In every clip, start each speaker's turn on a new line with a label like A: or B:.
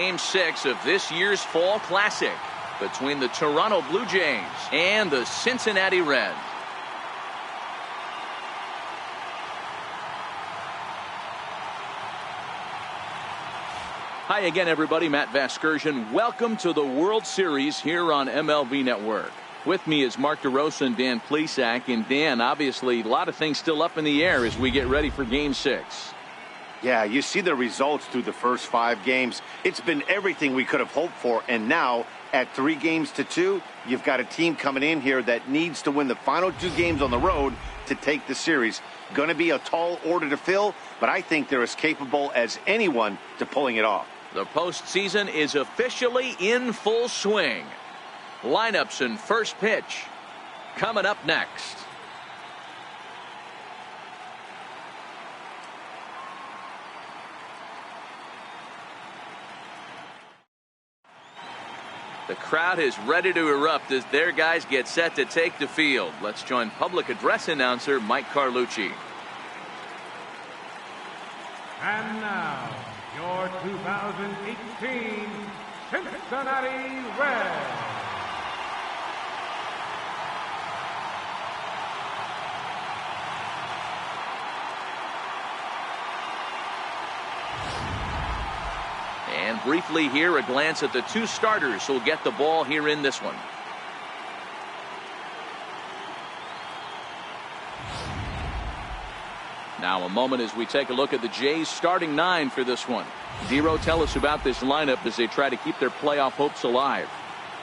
A: Game 6 of this year's Fall Classic between the Toronto Blue Jays and the Cincinnati Reds. Hi again, everybody. Matt Vasgersian. Welcome to the World Series here on MLB Network. With me is Mark DeRosa and Dan Plesac. And Dan, obviously, a lot of things still up in the air as we get ready for Game 6.
B: Yeah, you see the results through the first 5 games. It's been everything we could have hoped for. And now, at 3-2, you've got a team coming in here that needs to win the final 2 games on the road to take the series. Going to be a tall order to fill, but I think they're as capable as anyone to pulling it off.
A: The postseason is officially in full swing. Lineups and first pitch coming up next. The crowd is ready to erupt as their guys get set to take the field. Let's join public address announcer Mike Carlucci.
C: And now, your 2018 Cincinnati Reds.
A: And briefly here, a glance at the 2 starters who'll get the ball here in this one. Now a moment as we take a look at the Jays starting 9 for this one. Dero, tell us about this lineup as they try to keep their playoff hopes alive.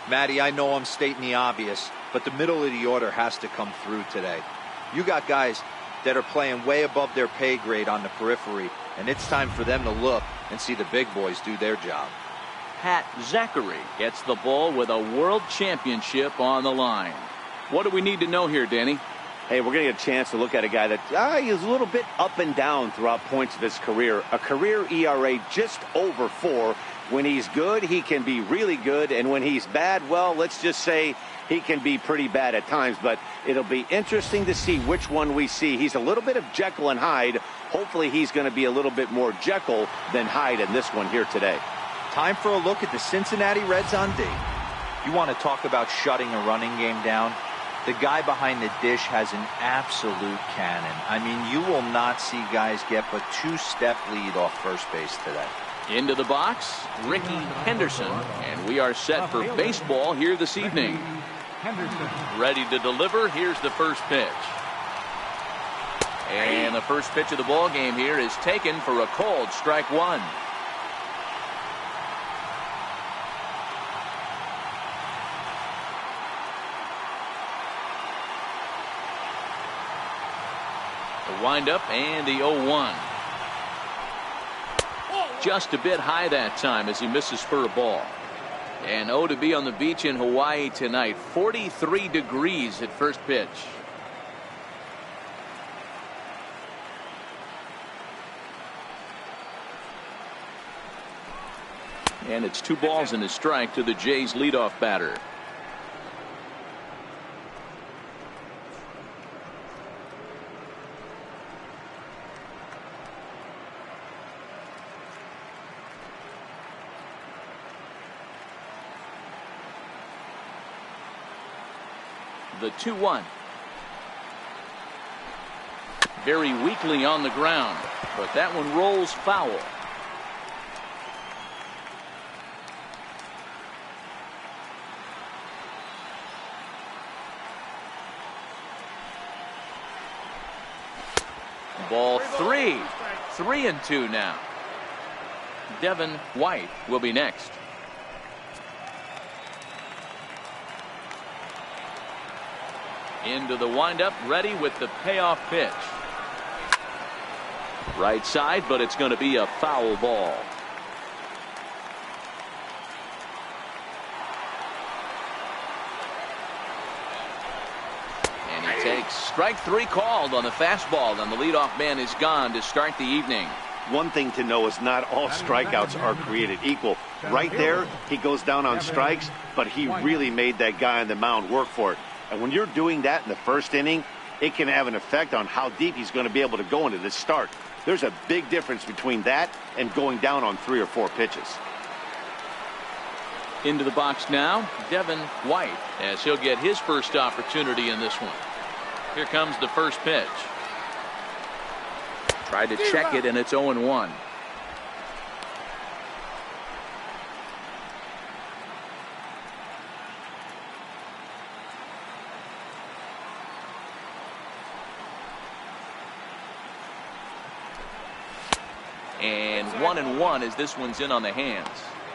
D: Matty, I know I'm stating the obvious, but the middle of the order has to come through today. You got guys that are playing way above their pay grade on the periphery, and it's time for them to look and see the big boys do their job.
A: Pat Zachry gets the ball with a world championship on the line. What do we need to know here, Danny?
B: Hey, we're going to get a chance to look at a guy that is a little bit up and down throughout points of his career. A career ERA just over 4. When he's good, he can be really good. And when he's bad, well, let's just say he can be pretty bad at times. But it'll be interesting to see which one we see. He's a little bit of Jekyll and Hyde. Hopefully he's going to be a little bit more Jekyll than Hyde in this one here today.
D: Time for a look at the Cincinnati Reds on D. You want to talk about shutting a running game down? The guy behind the dish has an absolute cannon. I mean, you will not see guys get but 2-step lead off first base today.
A: Into the box, Ricky Henderson, and we are set for baseball here this evening. Ready to deliver. Here's the first pitch. And the first pitch of the ball game here is taken for a called strike 1. The windup and the 0-1. Just a bit high that time as he misses for a ball. And to be on the beach in Hawaii tonight. 43 degrees at first pitch. And it's 2 balls and a strike to the Jays leadoff batter. The 2-1. Very weakly on the ground, but that one rolls foul. Ball 3. 3-2 now. Devin White will be next. Into the windup, ready with the payoff pitch. Right side, but it's going to be a foul ball. And he takes strike 3 called on the fastball, and the leadoff man is gone to start the evening.
B: One thing to know is not all strikeouts are created equal. Right there, he goes down on strikes, but he really made that guy on the mound work for it. And when you're doing that in the first inning, it can have an effect on how deep he's going to be able to go into this start. There's a big difference between that and going down on 3 or 4 pitches.
A: Into the box now, Devin White, as he'll get his first opportunity in this one. Here comes the first pitch. Tried to check it, and it's 0-1. And 1-1 as this one's in on the hands.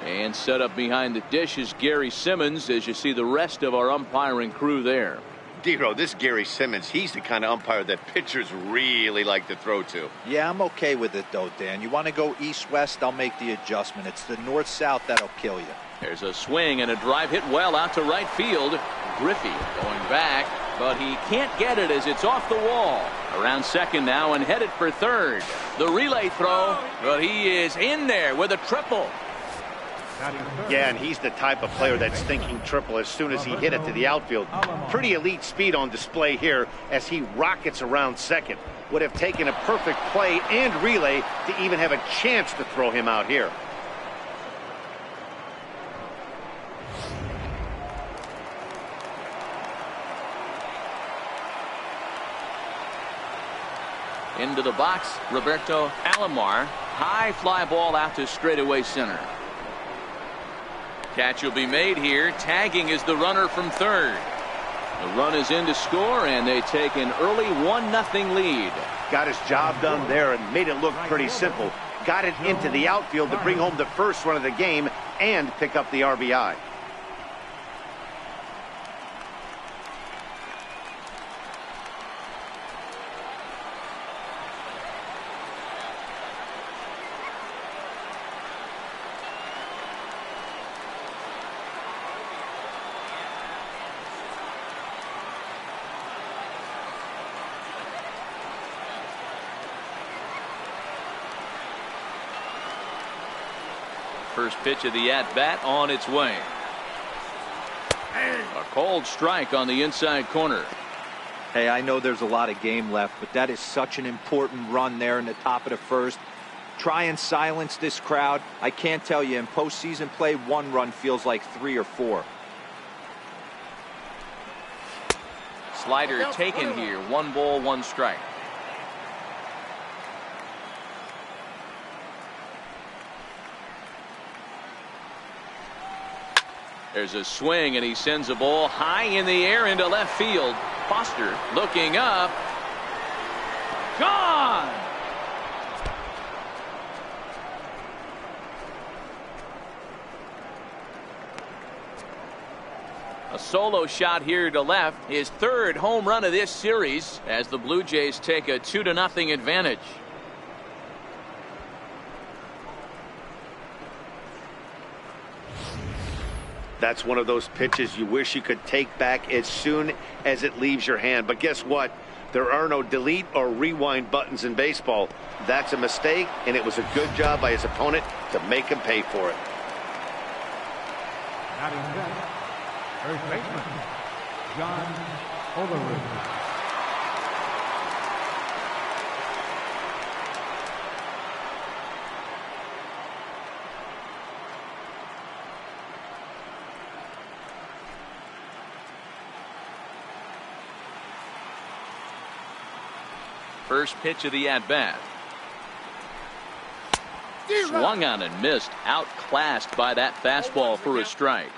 A: And set up behind the dish is Gary Simmons, as you see the rest of our umpiring crew there.
B: Dero, this Gary Simmons, he's the kind of umpire that pitchers really like to throw to.
D: Yeah, I'm okay with it, though, Dan. You want to go east-west, I'll make the adjustment. It's the north-south that'll kill you.
A: There's a swing and a drive hit well out to right field. Griffey going back, but he can't get it as it's off the wall. Around second now and headed for third. The relay throw, but he is in there with a triple.
B: Yeah, and he's the type of player that's thinking triple as soon as he hit it to the outfield. Pretty elite speed on display here as he rockets around second. Would have taken a perfect play and relay to even have a chance to throw him out here.
A: Into the box, Roberto Alomar. High fly ball out to straightaway center. Catch will be made here. Tagging is the runner from third. The run is in to score, and they take an early 1-0 lead.
B: Got his job done there and made it look pretty simple. Got it into the outfield to bring home the first run of the game and pick up the RBI.
A: First pitch of the at-bat on its way. A cold strike on the inside corner.
D: Hey, I know there's a lot of game left, but that is such an important run there in the top of the first. Try and silence this crowd. I can't tell you, in postseason play, one run feels like 3 or 4.
A: Slider taken here. 1 ball, 1 strike. There's a swing, and he sends a ball high in the air into left field. Foster looking up. Gone! A solo shot here to left. His 3rd home run of this series as the Blue Jays take a 2-0 advantage.
B: That's one of those pitches you wish you could take back as soon as it leaves your hand. But guess what? There are no delete or rewind buttons in baseball. That's a mistake, and it was a good job by his opponent to make him pay for it.
C: First baseman, John Overwood.
A: First pitch of the at-bat. Swung on and missed. Outclassed by that fastball for a strike.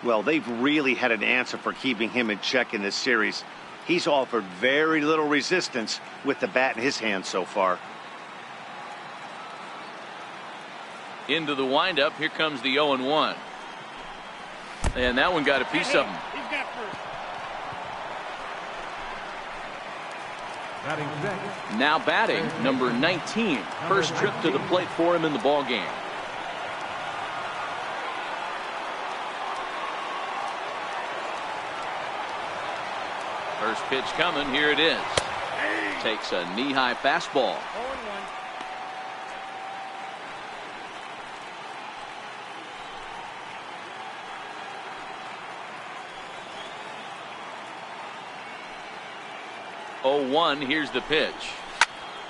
B: Well, they've really had an answer for keeping him in check in this series. He's offered very little resistance with the bat in his hand so far.
A: Into the windup. Here comes the 0-1. And that one got a piece of him. Now batting, number 19. First trip to the plate for him in the ball game. First pitch coming. Here it is. Takes a knee-high fastball. 0-1. Here's the pitch.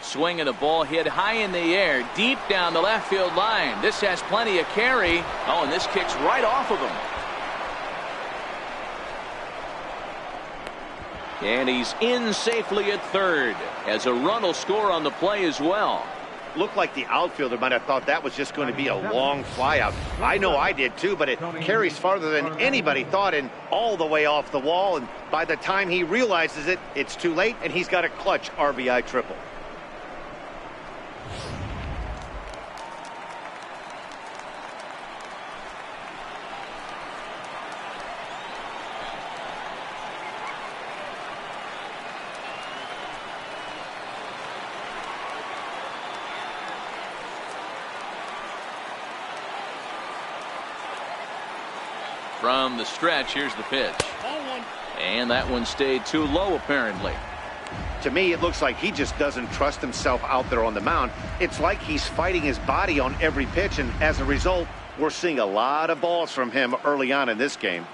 A: Swinging a ball hit high in the air, deep down the left field line. This has plenty of carry. Oh, and this kicks right off of him. And he's in safely at third, as a run will score on the play as well.
B: Looked like the outfielder might have thought that was just going to be a long flyout. I know I did too, but it carries farther than anybody thought and all the way off the wall. And by the time he realizes it, it's too late, and he's got a clutch RBI triple.
A: From the stretch, here's the pitch. And that one stayed too low, apparently.
B: To me, it looks like he just doesn't trust himself out there on the mound. It's like he's fighting his body on every pitch, and as a result, we're seeing a lot of balls from him early on in this game.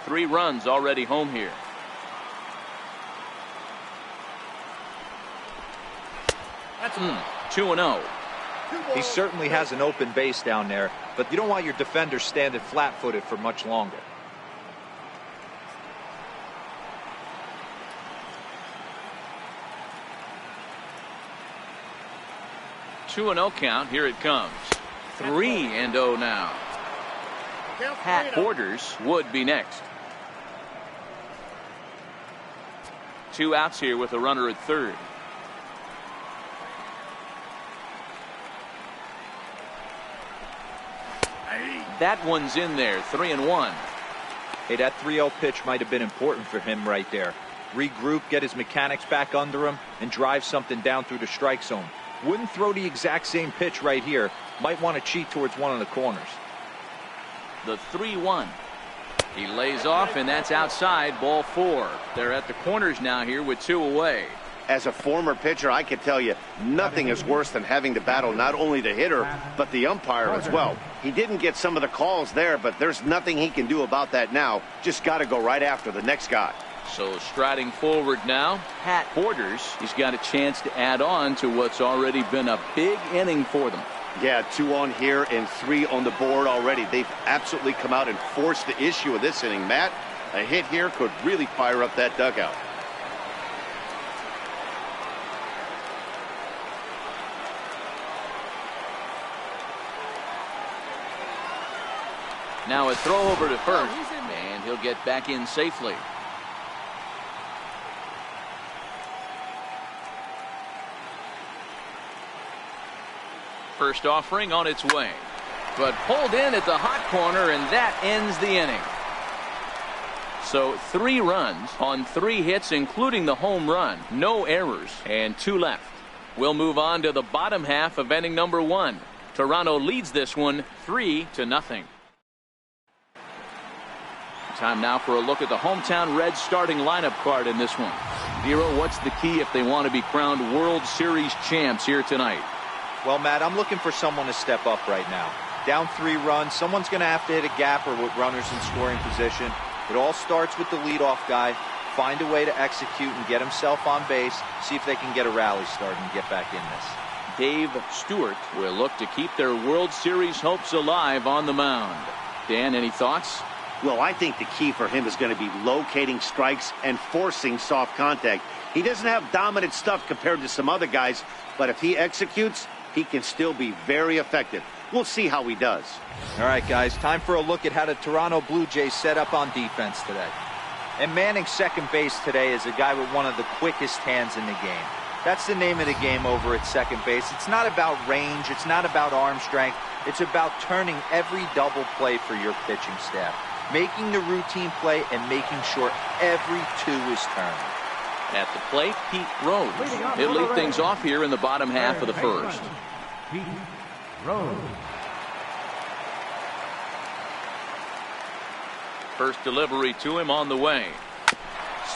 A: 3 runs already home here. That's 2-0.
D: He certainly has an open base down there, but you don't want your defender standing flat-footed for much longer.
A: 2-0 count. Here it comes. 3-0 now. Pat Borders would be next. 2 outs here with a runner at third. That one's in there. 3-1.
D: Hey, that 3-0 pitch might have been important for him right there. Regroup, get his mechanics back under him, and drive something down through the strike zone. Wouldn't throw the exact same pitch right here. Might want to cheat towards one of the corners.
A: The 3-1. He lays off, and that's outside. Ball 4. They're at the corners now here with 2 away.
B: As a former pitcher, I can tell you nothing is worse than having to battle not only the hitter, but the umpire as well. He didn't get some of the calls there, but there's nothing he can do about that now. Just got to go right after the next guy.
A: So striding forward now, Pat Borders. He's got a chance to add on to what's already been a big inning for them.
B: Yeah, 2 on here and 3 on the board already. They've absolutely come out and forced the issue of this inning. Matt, a hit here could really fire up that dugout.
A: Now a throw over to first, and he'll get back in safely. First offering on its way, but pulled in at the hot corner, and that ends the inning. So 3 runs on 3 hits, including the home run. No errors, and 2 left. We'll move on to the bottom half of inning number 1. Toronto leads this one 3-0. Time now for a look at the hometown Reds starting lineup card in this one. Nero, what's the key if they want to be crowned World Series champs here tonight?
D: Well, Matt, I'm looking for someone to step up right now. Down 3 runs, someone's going to have to hit a gap or with runners in scoring position. It all starts with the leadoff guy. Find a way to execute and get himself on base. See if they can get a rally started and get back in this.
A: Dave Stewart will look to keep their World Series hopes alive on the mound. Dan, any thoughts?
B: Well, I think the key for him is going to be locating strikes and forcing soft contact. He doesn't have dominant stuff compared to some other guys, but if he executes, he can still be very effective. We'll see how he does.
D: All right, guys, time for a look at how the Toronto Blue Jays set up on defense today. And manning second base today is a guy with one of the quickest hands in the game. That's the name of the game over at second base. It's not about range. It's not about arm strength. It's about turning every double play for your pitching staff, making the routine play and making sure every 2 is turned.
A: At the plate, Pete Rose. He'll lead things off here in the bottom half of the first.
C: Pete Rose.
A: First delivery to him on the way.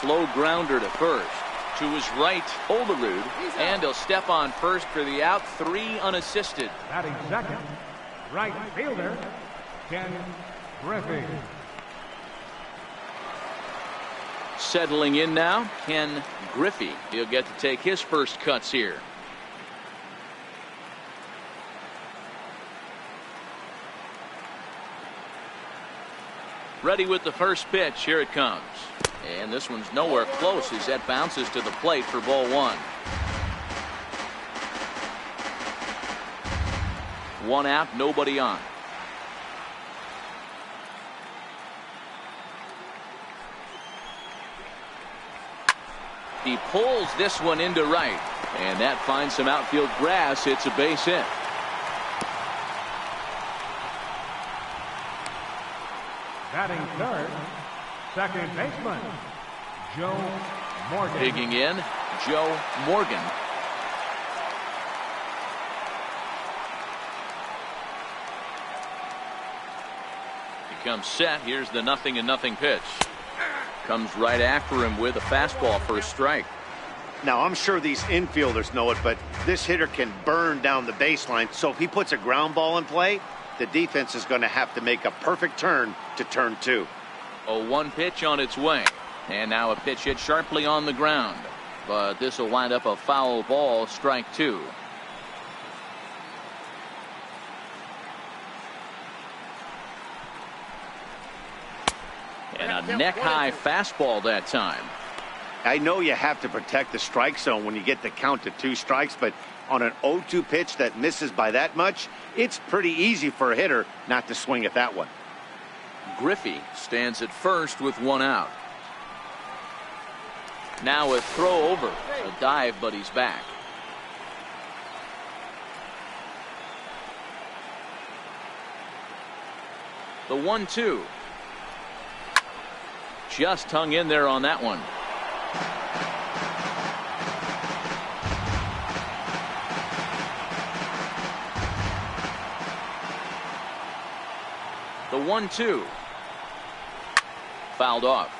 A: Slow grounder to first. To his right, Olerud, and he'll step on first for the out. 3 unassisted.
C: Batting second, right fielder, Ken Griffey.
A: Settling in now, Ken Griffey. He'll get to take his first cuts here. Ready with the first pitch. Here it comes. And this one's nowhere close as that bounces to the plate for ball one. One out, nobody on. He pulls this one into right, and that finds some outfield grass. It's a base hit.
C: Batting third, second baseman, Joe Morgan.
A: Digging in, Joe Morgan. He comes set. Here's the 0-0 pitch. Comes right after him with a fastball for a strike.
B: Now, I'm sure these infielders know it, but this hitter can burn down the baseline. So if he puts a ground ball in play, the defense is going to have to make a perfect turn to turn two.
A: A 1 pitch on its way. And now a pitch hit sharply on the ground. But this will wind up a foul ball, strike 2. And a neck-high fastball that time.
B: I know you have to protect the strike zone when you get the count to 2 strikes, but on an 0-2 pitch that misses by that much, it's pretty easy for a hitter not to swing at that one.
A: Griffey stands at first with 1 out. Now a throw over. A dive, but he's back. The 1-2. Just hung in there on that one. The 1-2. Fouled off.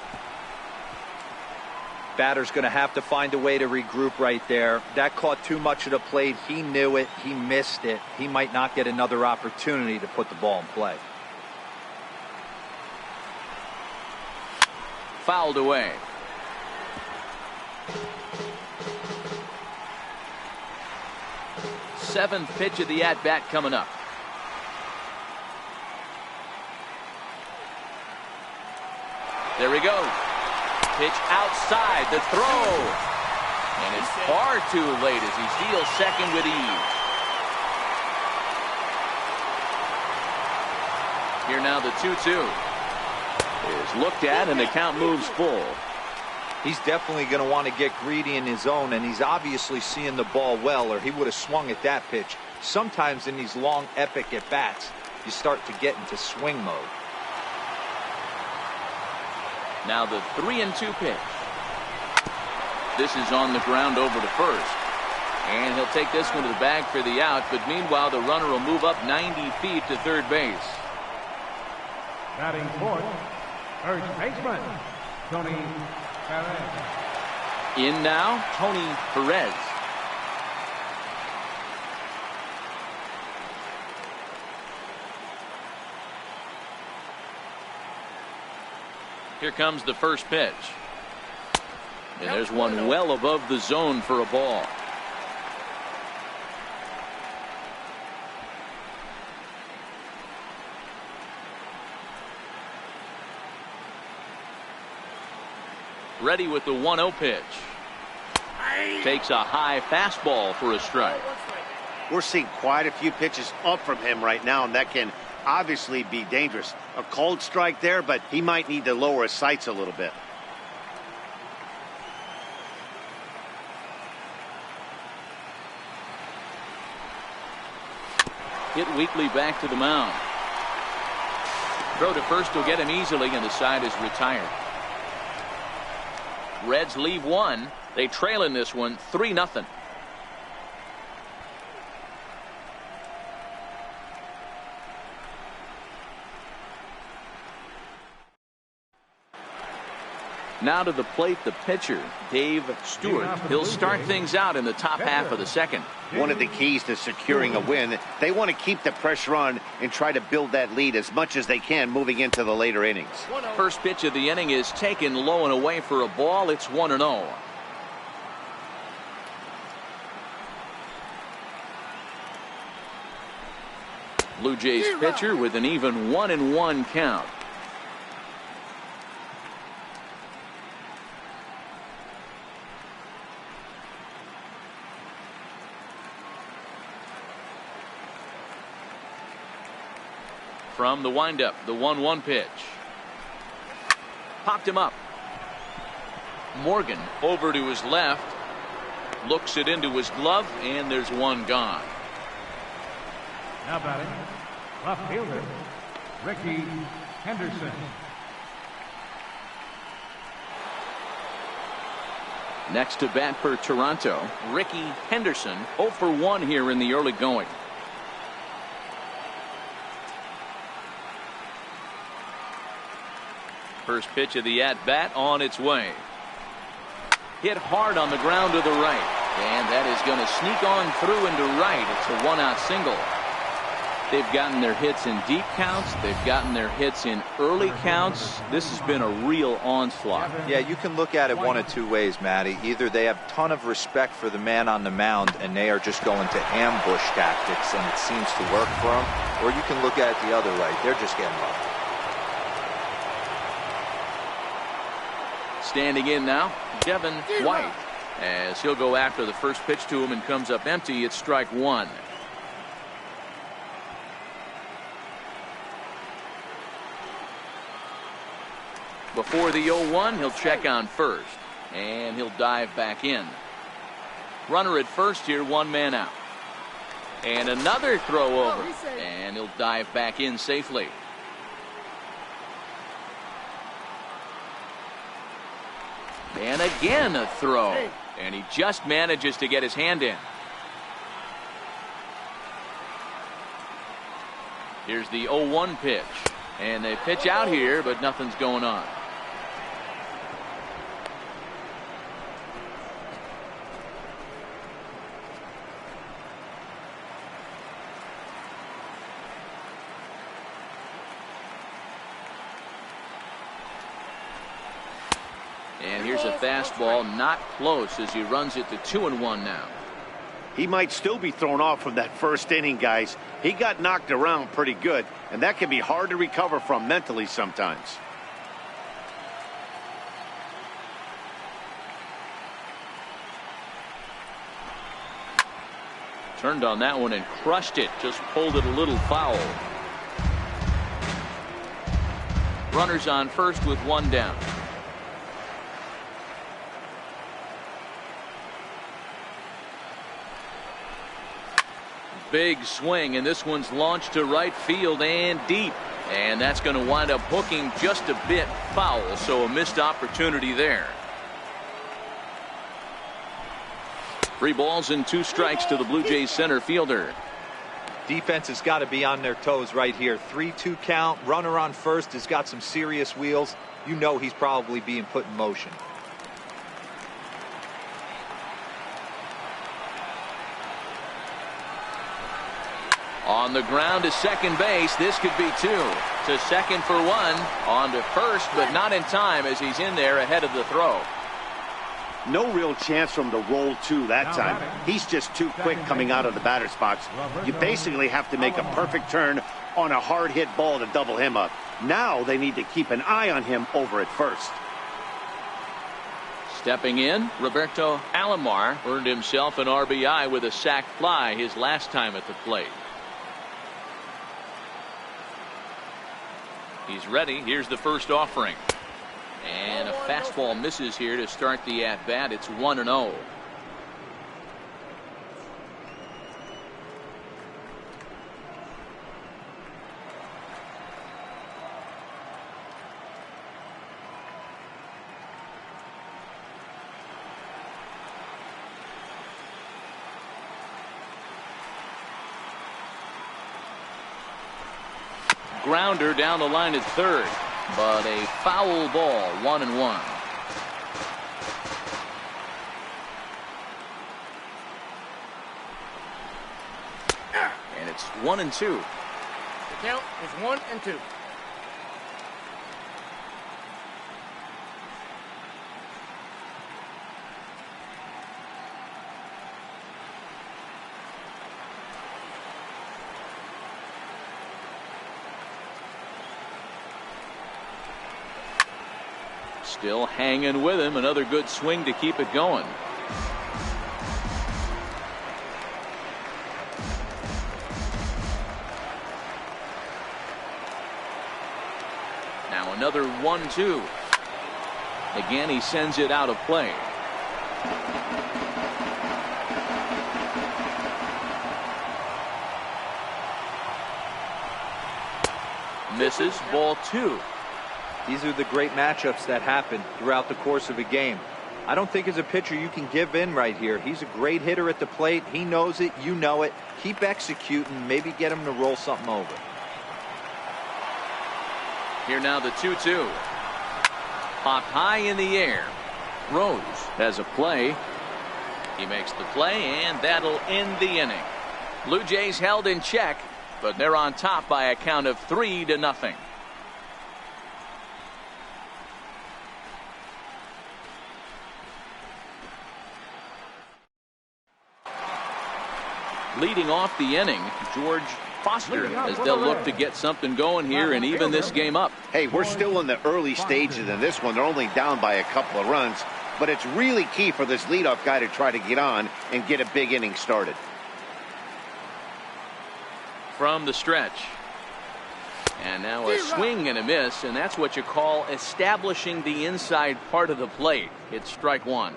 D: Batter's going to have to find a way to regroup right there. That caught too much of the plate. He knew it. He missed it. He might not get another opportunity to put the ball in play.
A: Fouled away. Seventh pitch of the at-bat coming up. There he goes. Pitch outside, the throw. And it's far too late as he steals second with ease. Here now the 2-2 is looked at and the count moves full.
D: He's definitely going to want to get greedy in his own, and he's obviously seeing the ball well, or he would have swung at that pitch. Sometimes in these long epic at bats you start to get into swing mode.
A: Now the 3-2 pitch. This is on the ground over to first. And he'll take this one to the bag for the out, but meanwhile the runner will move up 90 feet to third base.
C: Batting fourth, first baseman, Tony Perez.
A: In now, Tony Perez. Here comes the first pitch. And there's one well above the zone for a ball. Ready with the 1-0 pitch. Takes a high fastball for a strike.
B: We're seeing quite a few pitches up from him right now, and that can obviously be dangerous. A cold strike there, but he might need to lower his sights a little bit.
A: Hit weakly back to the mound. Throw to first will get him easily, and the side is retired. Reds leave one. They trail in this one 3-0. Now to the plate, the pitcher, Dave Stewart. He'll start things out in the top half of the second.
B: One of the keys to securing a win, they want to keep the pressure on and try to build that lead as much as they can moving into the later innings.
A: First pitch of the inning is taken low and away for a ball. It's 1-0. Blue Jays pitcher with an even 1-1 count. from the windup. The 1-1 pitch. Popped him up. Morgan over to his left. Looks it into his glove, and there's one gone.
C: Now batting, left fielder, Ricky Henderson.
A: Next to bat for Toronto, Ricky Henderson, 0 for 1 here in the early going. First pitch of the at-bat on its way. Hit hard on the ground to the right, and that is going to sneak on through into right. It's a 1-out single. They've gotten their hits in deep counts. They've gotten their hits in early counts. This has been a real onslaught.
D: Yeah, you can look at it one of two ways, Matty. Either they have a ton of respect for the man on the mound and they are just going to ambush tactics and it seems to work for them, or you can look at it the other way. They're just getting lucky.
A: Standing in now, Devin White, as he'll go after the first pitch to him and comes up empty. It's strike one. Before the 0-1, he'll check on first, and he'll dive back in. Runner at first here, one man out. And another throw over, and he'll dive back in safely. And again a throw, and he just manages to get his hand in. Here's the 0-1 pitch, and they pitch out here, but nothing's going on. And here's a fastball, not close, as he runs it to 2-1 now.
B: He might still be thrown off from that first inning, guys. He got knocked around pretty good, and that can be hard to recover from mentally sometimes.
A: Turned on that one and crushed it, just pulled it a little foul. Runners on first with one down. Big swing, and this one's launched to right field and deep, and that's going to wind up hooking just a bit foul, so a missed opportunity there. 3 balls and 2 strikes to the Blue Jays center fielder.
D: Defense has got to be on their toes right here. 3-2 count, runner on first has got some serious wheels. You know he's probably being put in motion.
A: On the ground to second base. This could be 2. To second for 1. On to first, but not in time as he's in there ahead of the throw.
B: No real chance for him to roll 2 that time. He's just too quick coming out of the batter's box. You basically have to make a perfect turn on a hard hit ball to double him up. Now they need to keep an eye on him over at first.
A: Stepping in, Roberto Alomar earned himself an RBI with a sac fly his last time at the plate. He's ready. Here's the first offering. And a fastball misses here to start the at-bat. It's 1-0. Grounder down the line at third, but a foul ball, 1-1. And it's 1-2.
E: The count is 1-2.
A: Still hanging with him. Another good swing to keep it going. Now another 1-2. Again, he sends it out of play. Misses, ball 2.
D: These are the great matchups that happen throughout the course of a game. I don't think as a pitcher you can give in right here. He's a great hitter at the plate. He knows it. You know it. Keep executing. Maybe get him to roll something over.
A: Here now the 2-2. Popped high in the air. Rose has a play. He makes the play, and that'll end the inning. Blue Jays held in check, but they're on top by a count of 3-0. Leading off the inning, George Foster, as they'll look to get something going here and even this game up.
B: Hey, we're still in the early stages in this one. They're only down by a couple of runs, but it's really key for this leadoff guy to try to get on and get a big inning started.
A: From the stretch. And now a swing and a miss, and that's what you call establishing the inside part of the plate. It's strike 1.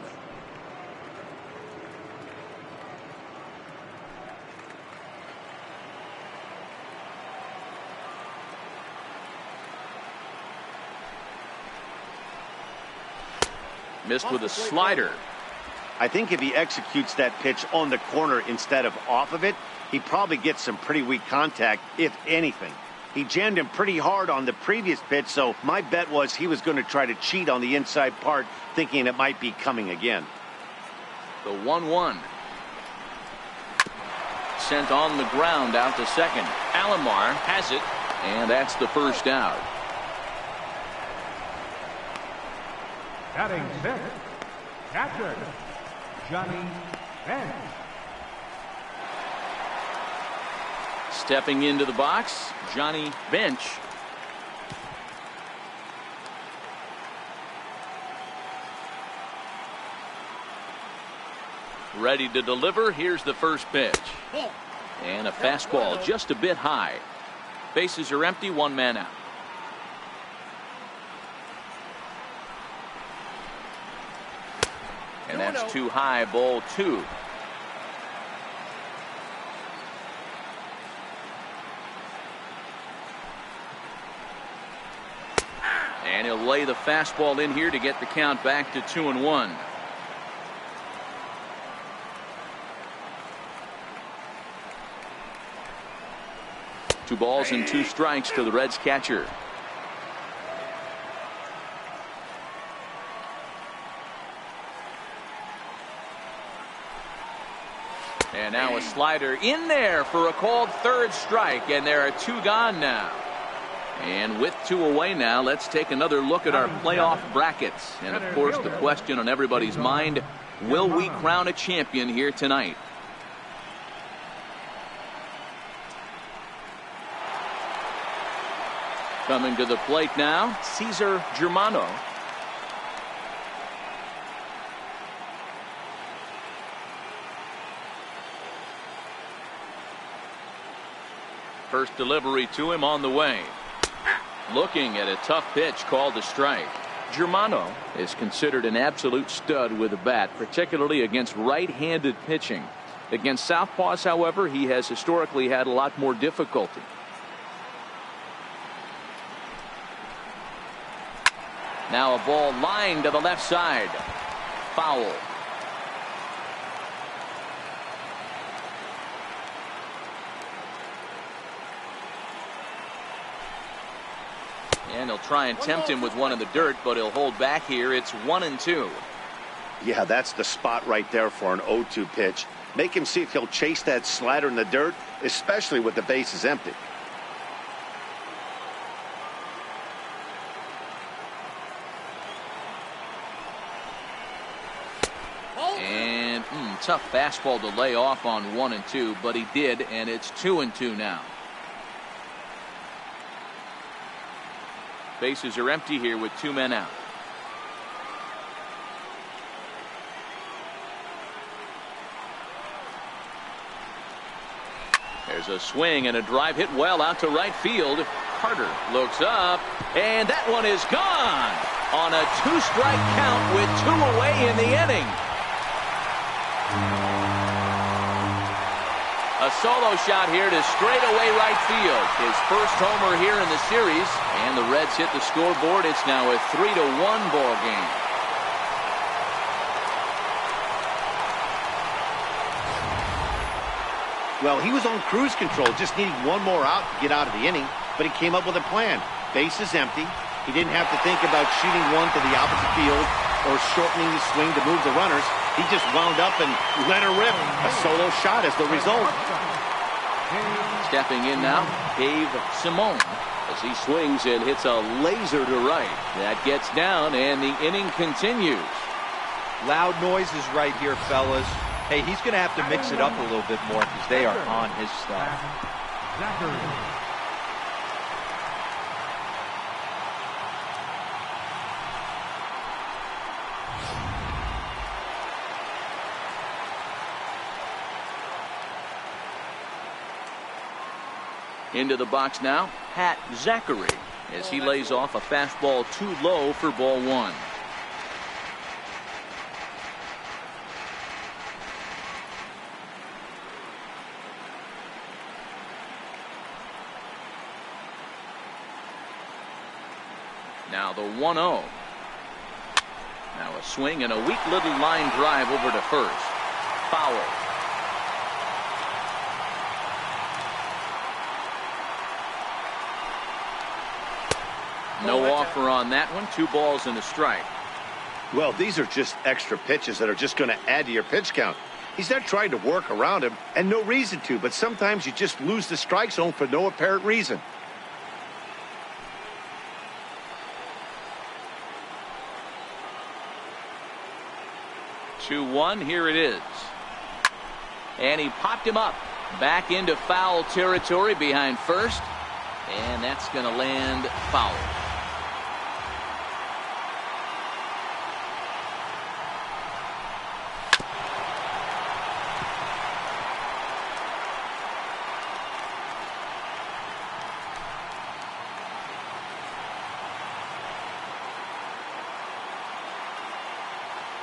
A: Missed with a slider.
B: I think if he executes that pitch on the corner instead of off of it, he probably gets some pretty weak contact, if anything. He jammed him pretty hard on the previous pitch, so my bet was he was going to try to cheat on the inside part, thinking it might be coming again.
A: The 1-1. Sent on the ground out to second. Alomar has it, and that's the first out.
C: Batting 6th, catcher, Johnny Bench.
A: Stepping into the box, Johnny Bench. Ready to deliver. Here's the first pitch. And a fastball just a bit high. Bases are empty, 1 man out. And that's too high, ball 2. And he'll lay the fastball in here to get the count back to 2-1. Two balls and 2 strikes to the Reds catcher. And now a slider in there for a called third strike, and there are 2 gone now. And with 2 away now, let's take another look at our playoff brackets. And of course, the question on everybody's mind, will we crown a champion here tonight? Coming to the plate now, Cesar Germano. First delivery to him on the way. Looking at a tough pitch called a strike. Germano is considered an absolute stud with a bat, particularly against right-handed pitching. Against southpaws, however, he has historically had a lot more difficulty. Now a ball lined to the left side. Foul. And he'll try and tempt him with one in the dirt, but he'll hold back here. It's 1-2.
B: Yeah, that's the spot right there for an 0-2 pitch. Make him see if he'll chase that slider in the dirt, especially with the bases empty.
A: And tough fastball to lay off on 1-2, but he did, and it's 2-2 now. Bases are empty here with 2 men out. There's a swing and a drive hit well out to right field. Carter looks up, and that one is gone on a 2-strike count with 2 away in the inning. A solo shot here to straightaway right field. His first homer here in the series, and the Reds hit the scoreboard. It's now a 3-1 ball game.
B: Well, he was on cruise control, just needing one more out to get out of the inning, but he came up with a plan. Base is empty. He didn't have to think about shooting one to the opposite field or shortening the swing to move the runners. He just wound up and let her rip. A solo shot is the result.
A: Stepping in now, Dave Simone, as he swings and hits a laser to right. That gets down, and the inning continues.
D: Loud noises right here, fellas. Hey, he's going to have to mix it up a little bit more because they are on his stuff.
C: Zachry.
A: Into the box now, Pat Zachry, as he lays off a fastball too low for ball 1. Now the 1-0. Now a swing and a weak little line drive over to first. Foul. No offer on that one. 2 balls and a strike.
B: Well, these are just extra pitches that are just going to add to your pitch count. He's not trying to work around him, and no reason to, but sometimes you just lose the strike zone for no apparent reason.
A: Two-one, here it is. And he popped him up. Back into foul territory behind first. And that's going to land foul.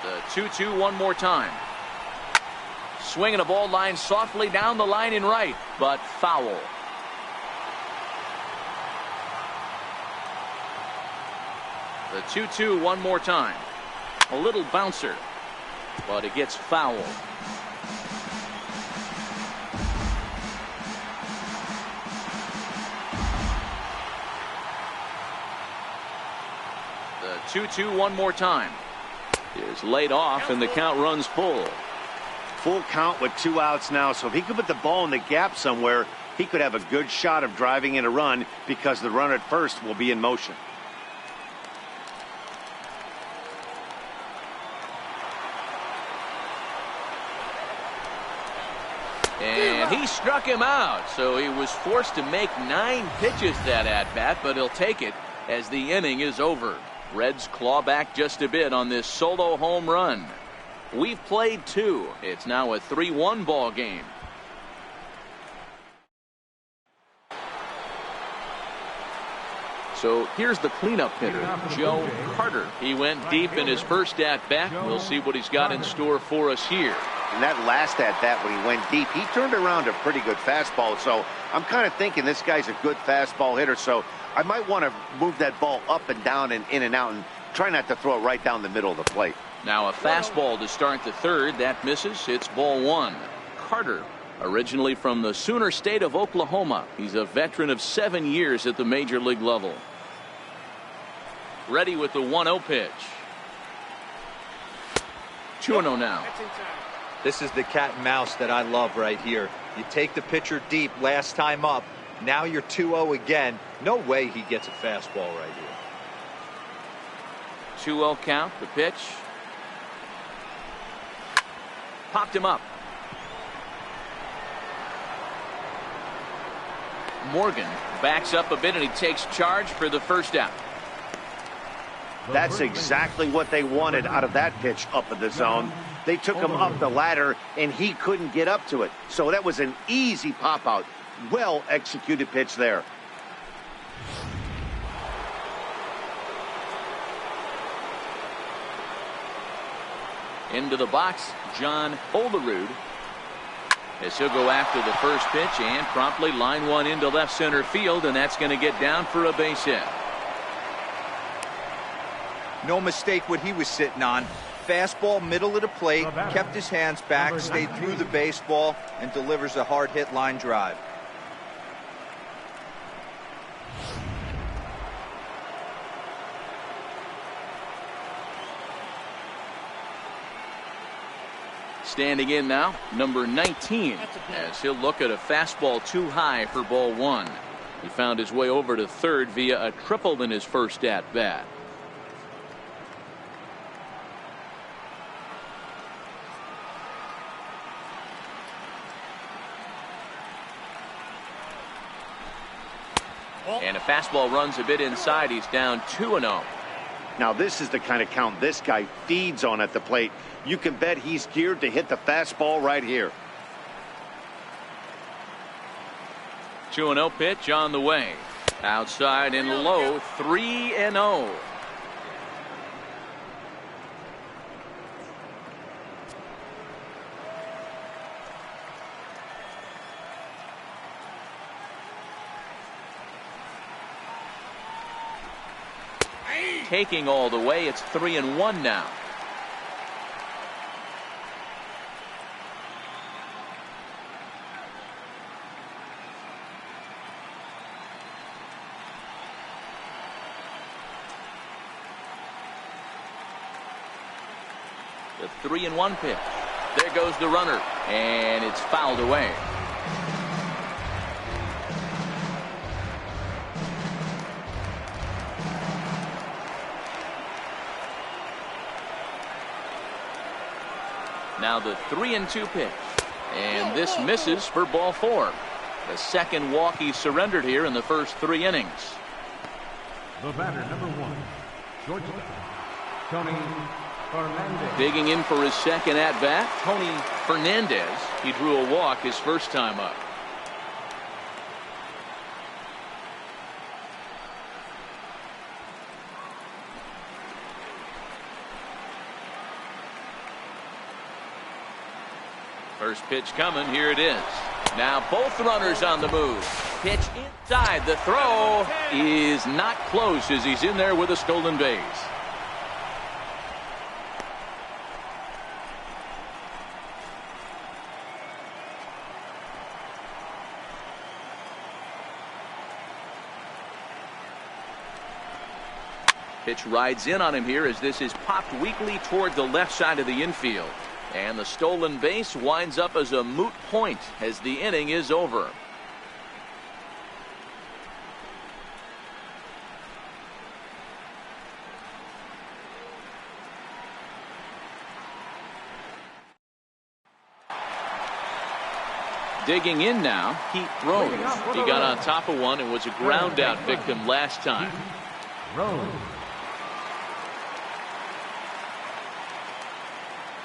A: The 2-2 one more time. Swinging a ball line softly down the line in right, but foul. The 2-2 one more time. A little bouncer, but it gets foul. The 2-2 one more time. Is laid off, and the count runs full.
B: Full count with 2 outs now, so if he could put the ball in the gap somewhere, he could have a good shot of driving in a run because the runner at first will be in motion.
A: And he struck him out, so he was forced to make 9 pitches that at-bat, but he'll take it as the inning is over. Reds claw back just a bit on this solo home run. We've played 2. It's now a 3-1 ball game. So here's the cleanup hitter, Joe Carter. He went deep in his first at-bat. We'll see what he's got in store for us here.
B: And that last at-bat when he went deep, he turned around a pretty good fastball. So I'm kind of thinking this guy's a good fastball hitter. So I might want to move that ball up and down and in and out and try not to throw it right down the middle of the plate.
A: Now a fastball to start the third. That misses. It's ball 1. Carter, originally from the Sooner State of Oklahoma. He's a veteran of 7 years at the major league level. Ready with the 1-0 pitch. 2-0 now.
D: This is the cat and mouse that I love right here. You take the pitcher deep last time up. Now you're 2-0 again. No way he gets a fastball right here.
A: 2-0 count. The pitch. Popped him up. Morgan backs up a bit and he takes charge for the first out.
B: That's exactly what they wanted out of that pitch up in the zone. They took him up the ladder and he couldn't get up to it. So that was an easy pop out. Well executed pitch there.
A: Into the box, John Olerud, as he'll go after the first pitch and promptly line one into left center field, and that's going to get down for a base hit.
D: No mistake what he was sitting on. Fastball middle of the plate, kept his hands back, stayed through the baseball, and delivers a hard hit line drive.
A: Standing in now, number 19, as he'll look at a fastball too high for ball one. He found his way over to third via a triple in his first at bat. And a fastball runs a bit inside. He's down 2-0.
B: Now this is the kind of count this guy feeds on at the plate. You can bet he's geared to hit the fastball right here.
A: 2-0 pitch on the way. Outside and low, 3-0. Taking all the way, it's 3-1 now. The 3-1 pitch. There goes the runner, and it's fouled away. Now the 3-2 pitch, and this misses for ball four. The second walk he surrendered here in the first 3 innings.
C: The batter, number 1, shortstop, Tony Fernandez.
A: Digging in for his second at bat, Tony Fernandez. He drew a walk his first time up. First pitch coming. Here it is. Now both runners on the move. Pitch inside. The throw is not close as he's in there with a stolen base. Pitch rides in on him here as this is popped weakly toward the left side of the infield. And the stolen base winds up as a moot point as the inning is over. Digging in now, Pete Rose. He got on top of one and was a ground out victim last time.
C: Rose.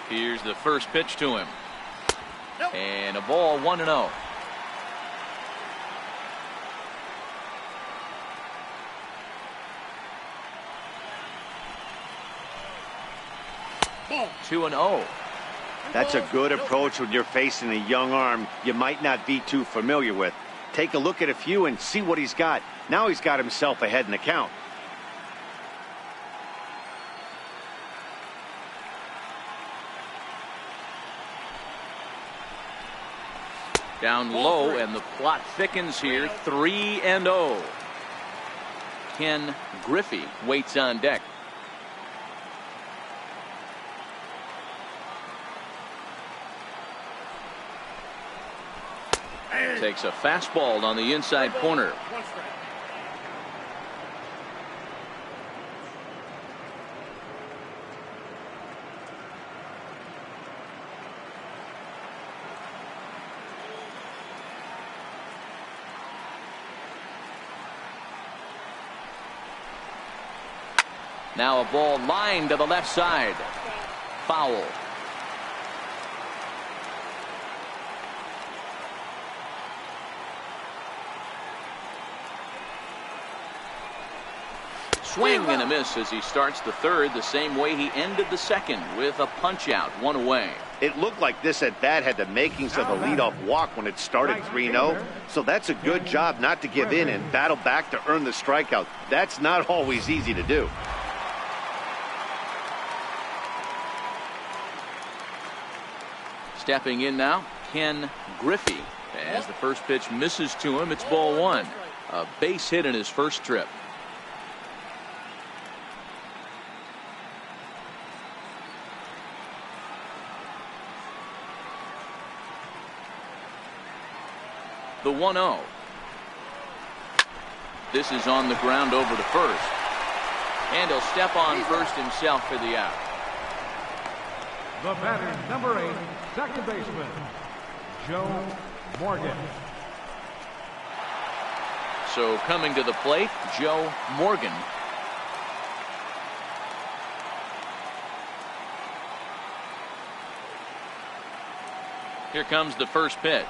A: Here's the first pitch to him. And a ball, 1-0.
E: Ball.
A: 2-0.
B: That's a good approach when you're facing a young arm you might not be too familiar with. Take a look at a few and see what he's got. Now he's got himself ahead in the count.
A: Down low, and the plot thickens here. 3-0. Ken Griffey waits on deck. Takes a fastball on the inside corner.
E: One strike.
A: Now a ball lined to the left side. Foul. Swing and a miss as he starts the third the same way he ended the second, with a punch out, one away.
B: It looked like this at bat had the makings of a leadoff walk when it started 3-0. So that's a good job not to give in and battle back to earn the strikeout. That's not always easy to do.
A: Stepping in now, Ken Griffey. As the first pitch misses to him, it's ball one. A base hit in his first trip. The 1-0. This is on the ground over to first. And he'll step on first himself for the out.
C: The batter, number 8, second baseman, Joe Morgan.
A: So coming to the plate, Joe Morgan. Here comes the first pitch.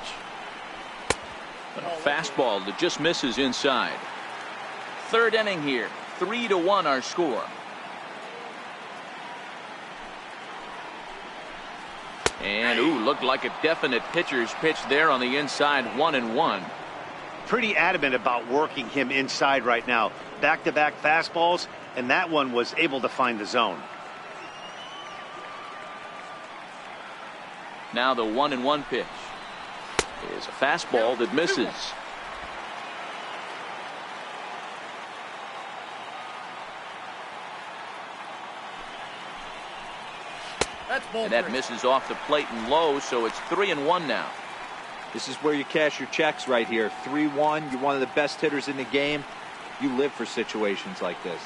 A: A fastball that just misses inside. Third inning here. 3-1 our score. And looked like a definite pitcher's pitch there on the inside. 1-1.
B: Pretty adamant about working him inside right now. Back-to-back fastballs, and that one was able to find the zone.
A: Now the 1-1 pitch is a fastball that misses. And that misses off the plate and low, so it's 3-1 now.
D: This is where you cash your checks right here. 3-1. You're one of the best hitters in the game. You live for situations like this.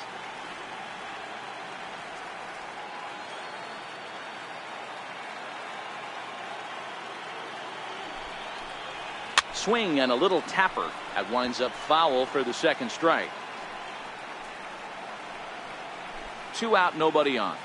A: Swing and a little tapper. That winds up foul for the second strike. 2 out, nobody on.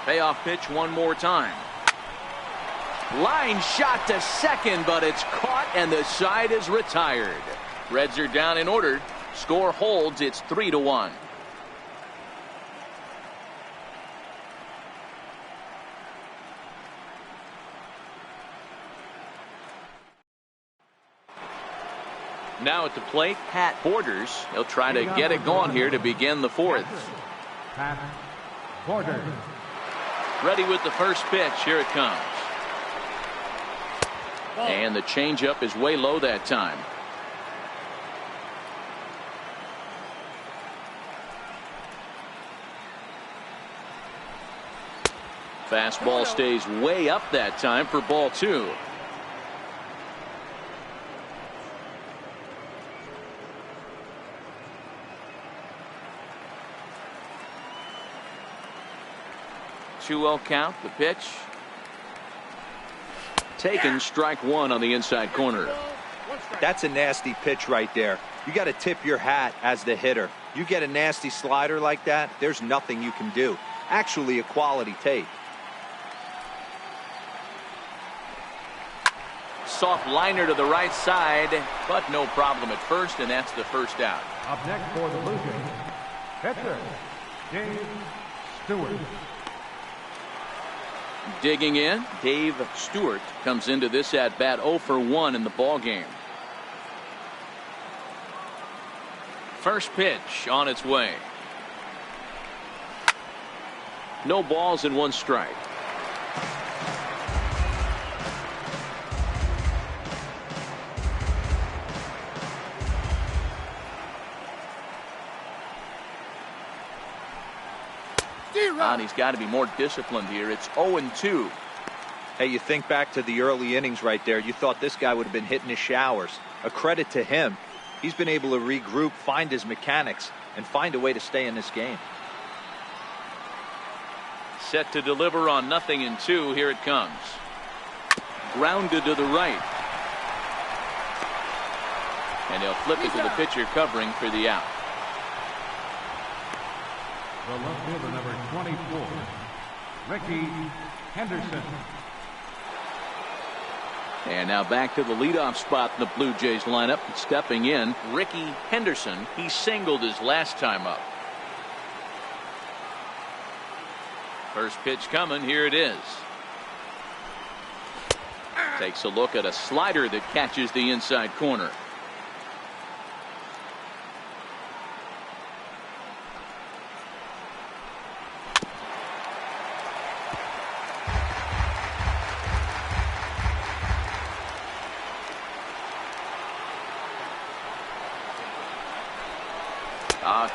A: Payoff pitch one more time. Line shot to second, but it's caught and the side is retired. Reds are down in order. Score holds. It's 3-1. Now at the plate, Pat Borders. He'll try to get it going here to begin the fourth.
C: Pat Borders.
A: Ready with the first pitch. Here it comes. And the changeup is way low that time. Fastball stays way up that time for ball 2. Two-0 count. The pitch. Taken, strike one on the inside corner.
D: That's a nasty pitch right there. You got to tip your hat as the hitter. You get a nasty slider like that, there's nothing you can do. Actually a quality take.
A: Soft liner to the right side, but no problem at first, and that's the first out.
C: Up next for the Blue Jays, pitcher Dave Stewart.
A: Digging in, Dave Stewart comes into this at bat 0 for 1 in the ball game. First pitch on its way. No balls and 1 strike. And he's got to be more disciplined here. It's 0-2.
D: Hey, you think back to the early innings right there. You thought this guy would have been hitting his showers. A credit to him. He's been able to regroup, find his mechanics, and find a way to stay in this game.
A: Set to deliver on 0-2. Here it comes. Grounded to the right. And he'll flip it to the pitcher covering for the out.
C: The left fielder, number 24, Ricky Henderson.
A: And now back to the leadoff spot in the Blue Jays lineup. Stepping in, Ricky Henderson. He singled his last time up. First pitch coming. Here it is. Takes a look at a slider that catches the inside corner.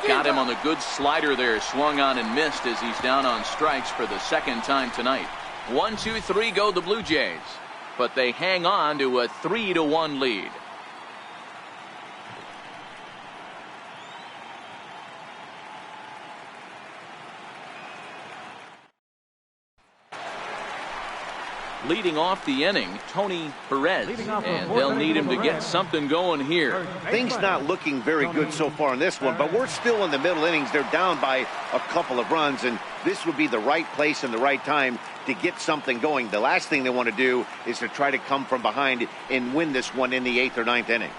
A: Got him on the good slider there. Swung on and missed as he's down on strikes for the second time tonight. 1-2-3 go the Blue Jays, but they hang on to a 3-1 lead. Leading off the inning, Tony Perez, and they'll need him to get something going here.
B: Things not looking very good so far in this one, but we're still in the middle innings. They're down by a couple of runs, and this would be the right place and the right time to get something going. The last thing they want to do is to try to come from behind and win this one in the 8th or 9th inning.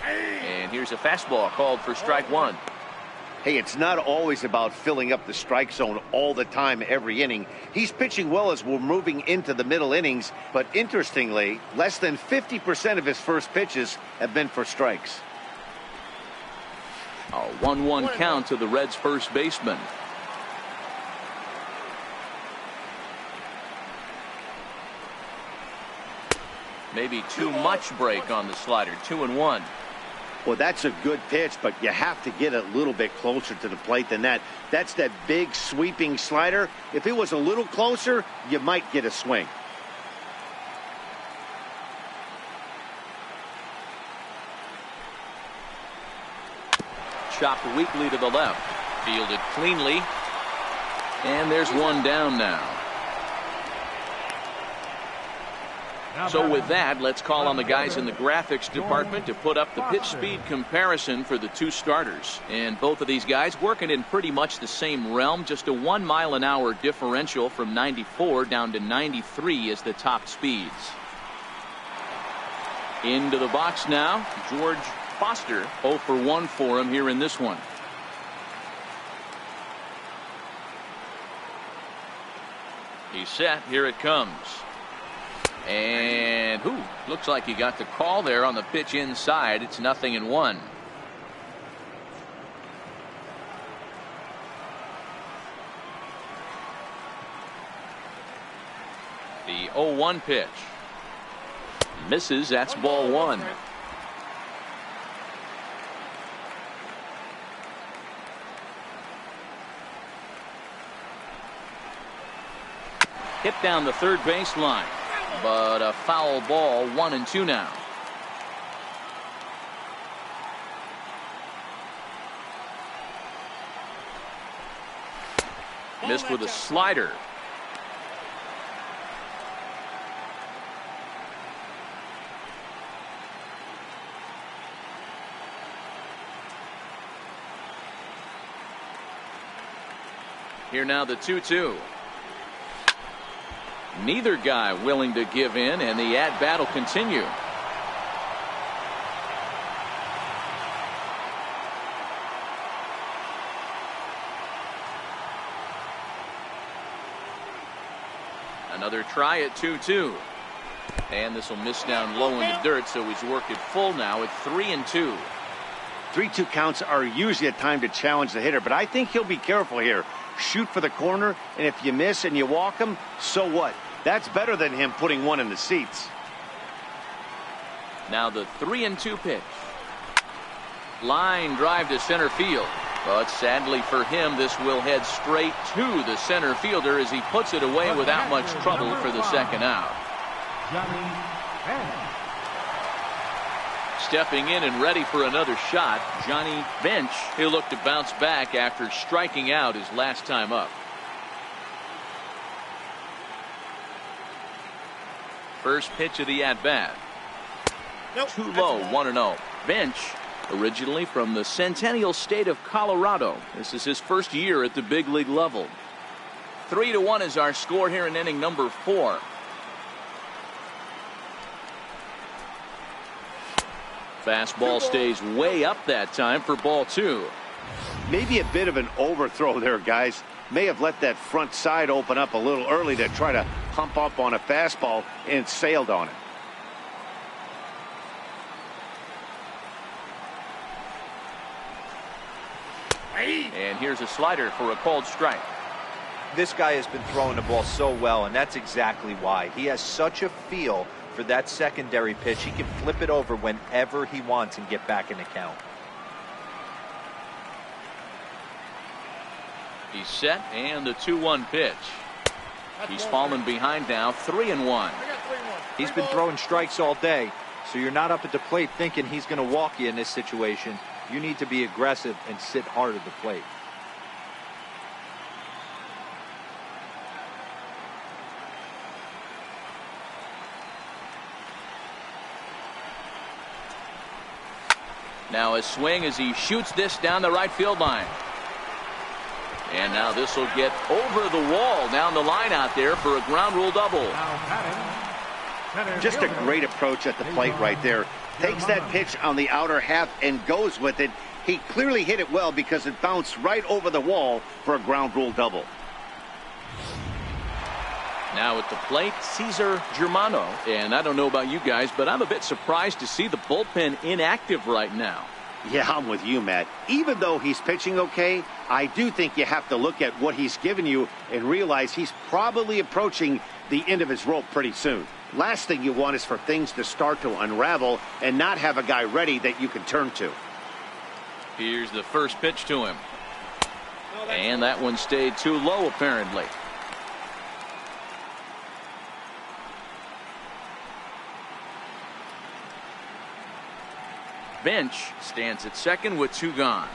A: And here's a fastball called for strike one.
B: Hey, it's not always about filling up the strike zone all the time every inning. He's pitching well as we're moving into the middle innings, but interestingly, less than 50% of his first pitches have been for strikes.
A: A 1-1 count to the Reds' first baseman. Maybe too much break on the slider. 2-1.
B: Well, that's a good pitch, but you have to get a little bit closer to the plate than that. That's that big sweeping slider. If it was a little closer, you might get a swing.
A: Chopped weakly to the left. Fielded cleanly. And there's one down now. So with that, let's call on the guys in the graphics department to put up the pitch speed comparison for the two starters. And both of these guys working in pretty much the same realm. Just a 1 mile an hour differential from 94 down to 93 is the top speeds. Into the box now, George Foster. 0 for 1 for him here in this one. He's set. Here it comes. And looks like he got the call there on the pitch inside. It's 0-1. The 0-1 pitch misses. That's ball one. Hit down the third base line. But a foul ball. 1-2 now. Missed with a slider. Here now the 2-2. Neither guy willing to give in, and the at-bat will continue. Another try at 2-2. And this will miss down low in the dirt, so he's worked it full now at 3-2.
B: 3-2 counts are usually a time to challenge the hitter, but I think he'll be careful here. Shoot for the corner, and if you miss and you walk him, so what? That's better than him putting one in the seats.
A: Now the 3-2 pitch. Line drive to center field. But sadly for him, this will head straight to the center fielder as he puts it away without much trouble for the second out. Stepping in and ready for another shot, Johnny Bench. He'll look to bounce back after striking out his last time up. First pitch of the at-bat. Too low, 1-0. Bench Originally from the Centennial State of Colorado, this is his first year at the big league level. 3-1 is our score here in inning number 4. Fastball stays way up that time for ball 2.
B: Maybe a bit of an overthrow there, guys. May have let that front side open up a little early to try to hump up on a fastball and sailed on it.
A: And here's a slider for a called strike.
D: This guy has been throwing the ball so well, and that's exactly why. He has such a feel for that secondary pitch. He can flip it over whenever he wants and get back in the count.
A: He's set, and the 2-1 pitch. He's fallen behind now, 3-1.
D: He's been throwing strikes all day, so you're not up at the plate thinking he's going to walk you in this situation. You need to be aggressive and sit hard at the plate.
A: Now a swing as he shoots this down the right field line. And now this will get over the wall down the line out there for a ground rule double.
B: Just a great approach at the plate right there. Takes that pitch on the outer half and goes with it. He clearly hit it well because it bounced right over the wall for a ground rule double.
A: Now at the plate, Cesar Germano. And I don't know about you guys, but I'm a bit surprised to see the bullpen inactive right now.
B: Yeah, I'm with you, Matt. Even though he's pitching okay, I do think you have to look at what he's given you and realize he's probably approaching the end of his rope pretty soon. Last thing you want is for things to start to unravel and not have a guy ready that you can turn to.
A: Here's the first pitch to him. And that one stayed too low, apparently. Bench stands at second with 2 gone.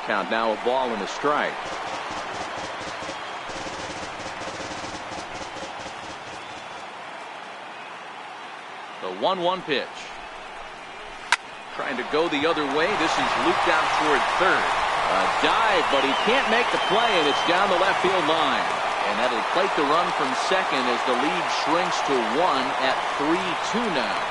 A: Count now a ball and a strike. The 1-1 pitch. Trying to go the other way. This is looped out toward third. A dive, but he can't make the play, and it's down the left field line. And that'll plate the run from second as the lead shrinks to 1 at 3-2 now.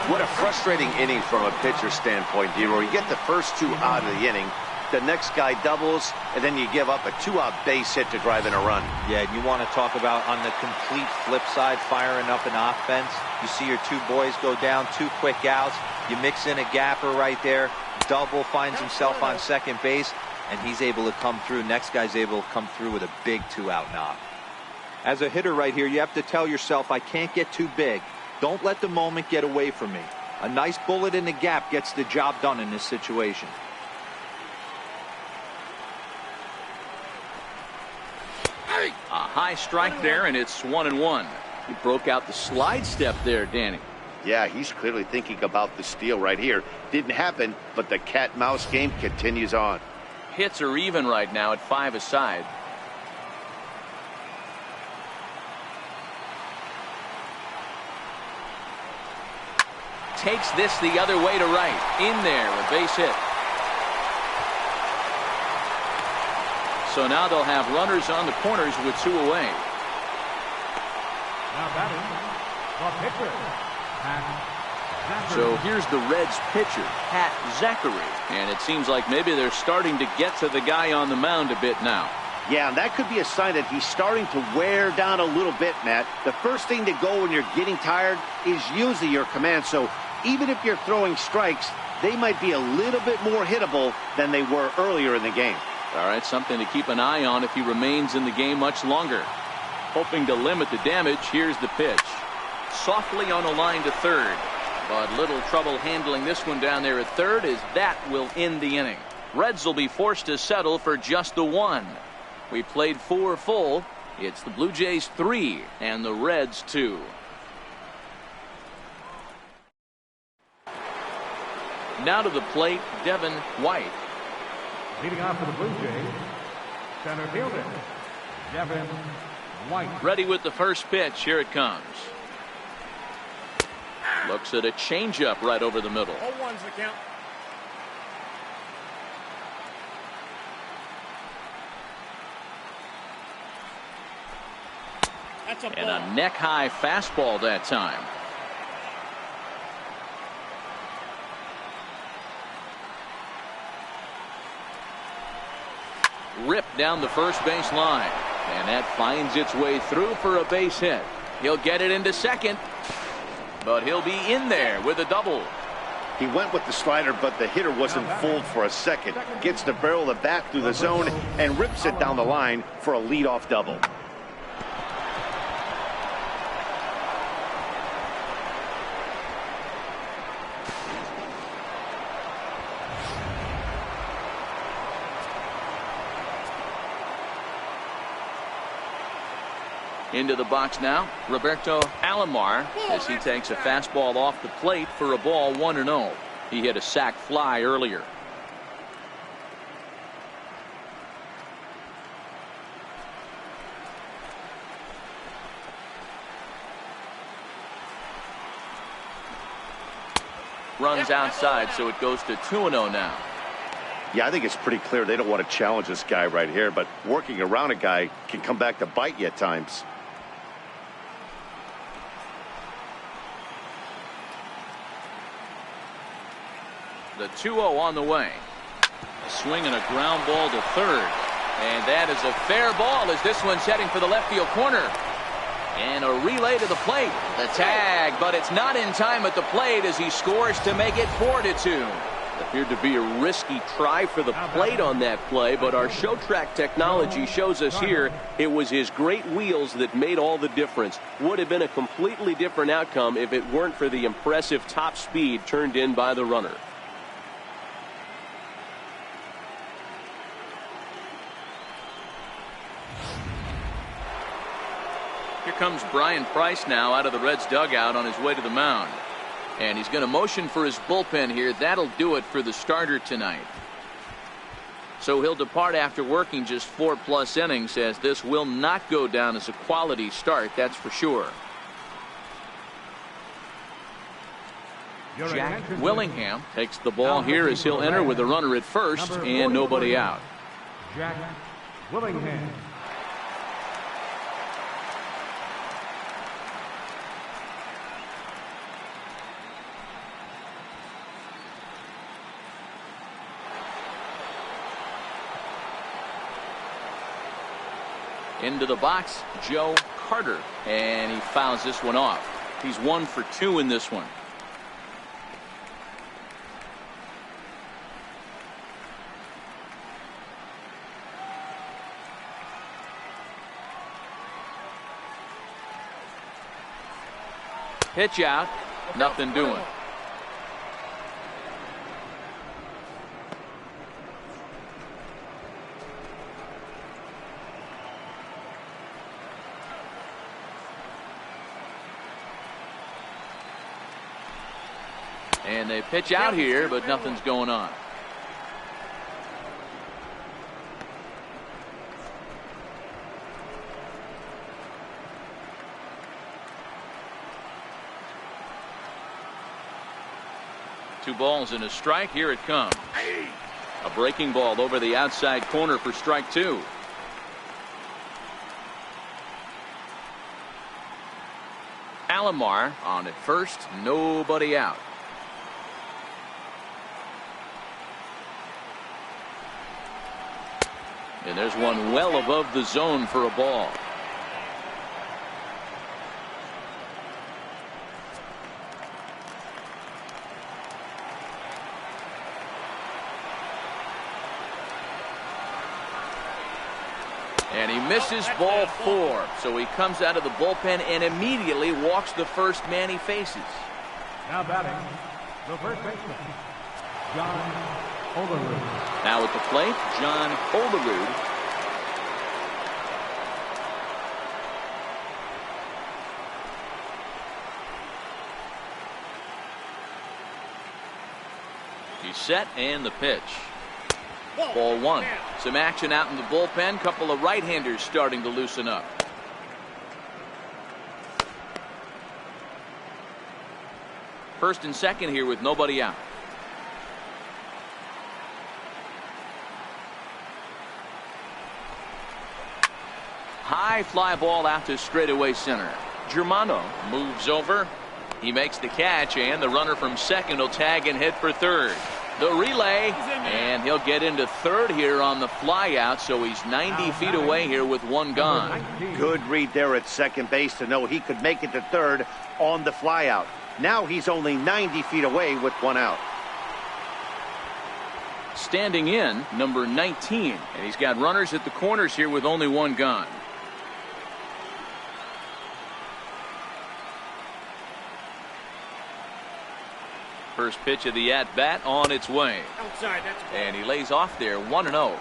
B: What a frustrating inning from a pitcher standpoint, Dero. You get the first 2 out of the inning. The next guy doubles, and then you give up a 2-out base hit to drive in a run.
D: Yeah, and you want to talk about on the complete flip side, firing up an offense. You see your 2 boys go down, 2 quick outs. You mix in a gapper right there. Double finds himself on second base, and he's able to come through. Next guy's able to come through with a big 2-out knock. As a hitter right here, you have to tell yourself, I can't get too big. Don't let the moment get away from me. A nice bullet in the gap gets the job done in this situation.
A: A high strike there, and it's 1-1. He broke out the slide step there, Danny.
B: Yeah, he's clearly thinking about the steal right here. Didn't happen, but the cat-mouse game continues on.
A: Hits are even right now at 5 aside. Takes this the other way to right. In there, a base hit. So now they'll have runners on the corners with 2 away.
C: Now batting, the pitcher, Zachry.
A: So here's the Reds pitcher, Pat Zachry. And it seems like maybe they're starting to get to the guy on the mound a bit now.
B: Yeah, and that could be a sign that he's starting to wear down a little bit, Matt. The first thing to go when you're getting tired is usually your command. So even if you're throwing strikes, they might be a little bit more hittable than they were earlier in the game.
A: All right, something to keep an eye on if he remains in the game much longer. Hoping to limit the damage, here's the pitch. Softly on a line to third, but little trouble handling this one down there at third, as that will end the inning. Reds will be forced to settle for just the 1. We played 4 full. It's the Blue Jays 3 and the Reds 2. Now to the plate, Devin White.
C: Leading off for the Blue Jays, center fielder, Devin White.
A: Ready with the first pitch. Here it comes. Looks at a changeup right over the middle.
E: 0-1's the count. That's a ball.
A: And a neck-high fastball that time. Ripped down the first base line. And that finds its way through for a base hit. He'll get it into second. But he'll be in there with a double.
B: He went with the slider, but the hitter wasn't fooled for a second. Gets the barrel of the bat through the zone and rips it down the line for a leadoff double.
A: Into the box now, Roberto Alomar, as he takes a fastball off the plate for a ball 1-0. He hit a sac fly earlier. Runs outside, so it goes to 2-0 now.
B: Yeah, I think it's pretty clear they don't want to challenge this guy right here, but working around a guy can come back to bite you at times.
A: The 2-0 on the way. A swing and a ground ball to third. And that is a fair ball as this one's heading for the left field corner. And a relay to the plate. The tag, but it's not in time at the plate as he scores to make it 4-2.
F: Appeared to be a risky try for the plate on that play, but our show track technology shows us here it was his great wheels that made all the difference. Would have been a completely different outcome if it weren't for the impressive top speed turned in by the runner.
A: Here comes Brian Price now out of the Reds dugout on his way to the mound. And he's going to motion for his bullpen here. That'll do it for the starter tonight. So he'll depart after working just 4+ innings, as this will not go down as a quality start, that's for sure. Jack Willingham takes the ball here as he'll enter with a runner at first and nobody out.
C: Jack Willingham.
A: Into the box, Joe Carter, and he fouls this one off. He's 1 for 2 in this one. Pitch out, nothing doing. And they pitch out here, but nothing's going on. Two balls and a strike. Here it comes. A breaking ball over the outside corner for strike 2. Alomar on at first, nobody out. And there's one well above the zone for a ball. And he misses ball 4. So he comes out of the bullpen and immediately walks the first man he faces.
C: Now batting, the first baseman, John Olerud.
A: Now at the plate, John Olerud. He's set and the pitch. Ball 1. Some action out in the bullpen. Couple of right-handers starting to loosen up. First and second here with nobody out. High fly ball out to straightaway center. Germano moves over. He makes the catch, and the runner from second will tag and head for third. The relay, and he'll get into third here on the fly out, so he's 90 feet away here with one gone.
B: Good read there at second base to know he could make it to third on the fly out. Now he's only 90 feet away with one out.
A: Standing in, number 19, and he's got runners at the corners here with only one gone. First pitch of the at-bat on its way.
E: Outside, that's a ball.
A: And he lays off there, 1-0.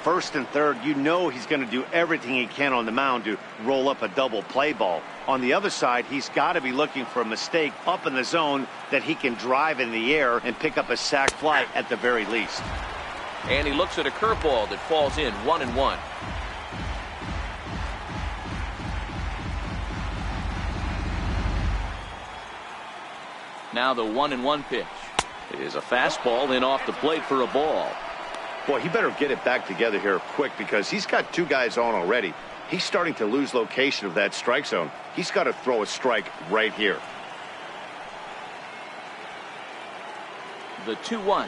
B: First and third, you know he's going to do everything he can on the mound to roll up a double play ball. On the other side, he's got to be looking for a mistake up in the zone that he can drive in the air and pick up a sac fly at the very least.
A: And he looks at a curveball that falls in, 1-1. Now the 1-1 pitch. It is a fastball in off the plate for a ball.
B: Boy, he better get it back together here quick because he's got two guys on already. He's starting to lose location of that strike zone. He's got to throw a strike right here.
A: The 2-1.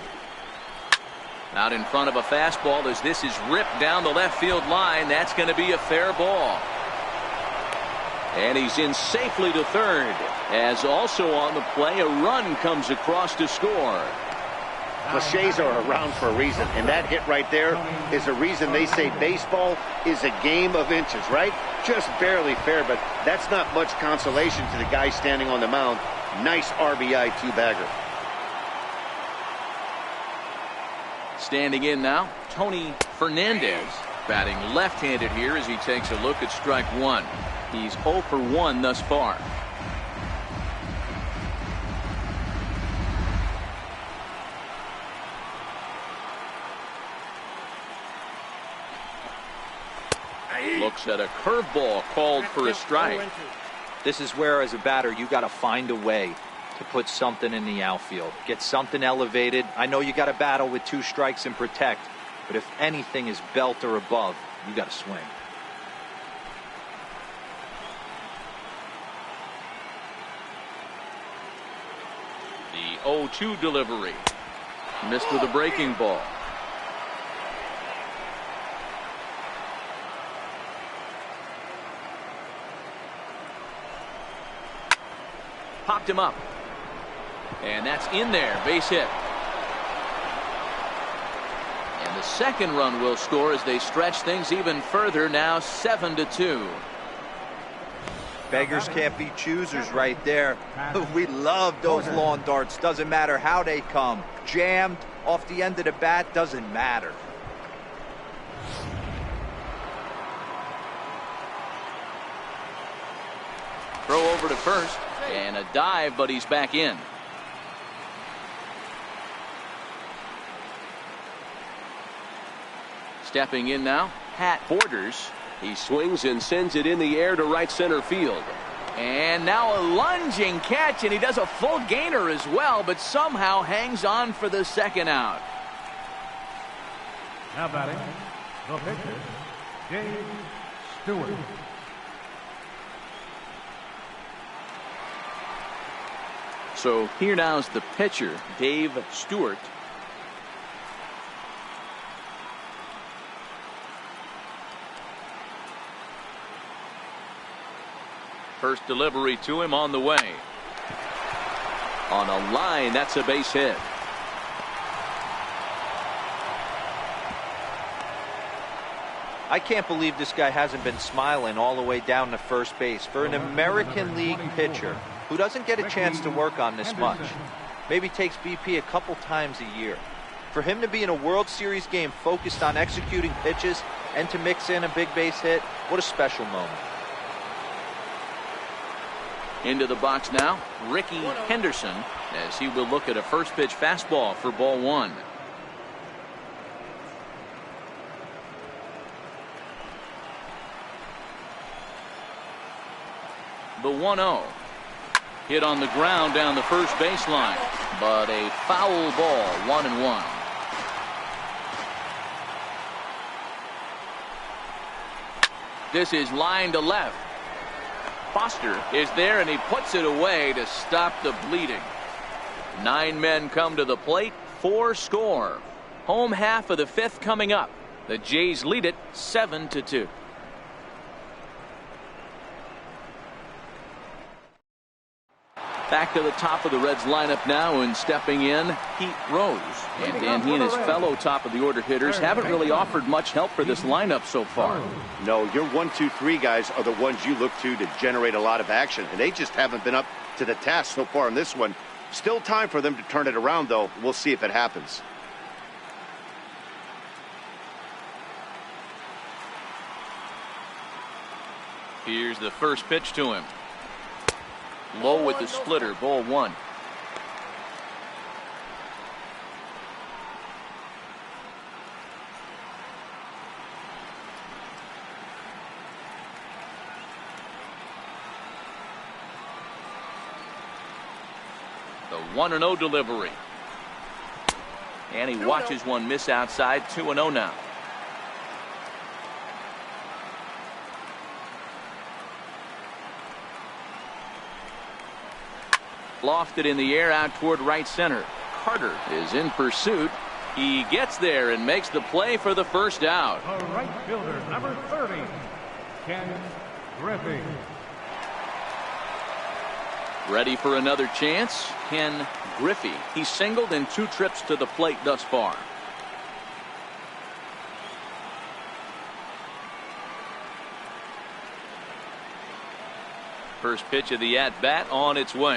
A: Out in front of a fastball as this is ripped down the left field line. That's going to be a fair ball. And he's in safely to third. As also on the play, a run comes across to score.
B: Cliches are around for a reason, and that hit right there is a reason they say baseball is a game of inches, right? Just barely fair, but that's not much consolation to the guy standing on the mound. Nice RBI two-bagger.
A: Standing in now, Tony Fernandez, batting left-handed here as he takes a look at strike one. He's 0 for 1 thus far. Looks at a curveball called for a strike.
D: This is where, as a batter, you got to find a way to put something in the outfield. Get something elevated. I know you got to battle with 2 strikes and protect, but if anything is belt or above, you got to swing.
A: The 0-2 delivery. Missed with a breaking ball. Popped him up. And that's in there. Base hit. And the second run will score as they stretch things even further. Now 7-2.
D: Beggars can't be choosers right there. We love those lawn darts. Doesn't matter how they come. Jammed off the end of the bat, doesn't matter.
A: Throw over to first. And a dive, but he's back in. Stepping in now, Pat Borders.
F: He swings and sends it in the air to right center field.
A: And now a lunging catch, and he does a full gainer as well, but somehow hangs on for the second out.
C: Now batting, the pitcher, James Stewart.
A: So here now is the pitcher, Dave Stewart. First delivery to him on the way. On a line, that's a base hit.
D: I can't believe this guy hasn't been smiling all the way down to first base. For an American League pitcher who doesn't get a chance to work on this much, maybe takes BP a couple times a year, for him to be in a World Series game focused on executing pitches and to mix in a big base hit, what a special moment.
A: Into the box now, Ricky Henderson, as he will look at a first pitch fastball for ball one. The 1-0. Hit on the ground down the first baseline, but a foul ball, 1-1. This is line to left. Foster is there, and he puts it away to stop the bleeding. 9 men come to the plate, 4 score. Home half of the 5th coming up. The Jays lead it 7-2. Back to the top of the Reds lineup now, and stepping in, Pete Rose. And he and his fellow top of the order hitters haven't really offered much help for this lineup so far.
B: No, your 1, 2, 3 guys are the ones you look to generate a lot of action, and they just haven't been up to the task so far in this one. Still time for them to turn it around, though. We'll see if it happens.
A: Here's the first pitch to him. Low with the splitter, ball 1. The 1-0 delivery. And he watches one miss outside. 2-0 now. Lofted in the air out toward right center. Carter is in pursuit. He gets there and makes the play for the first out.
C: The right fielder, number 30, Ken Griffey.
A: Ready for another chance? Ken Griffey. He's singled in 2 trips to the plate thus far. First pitch of the at-bat on its way.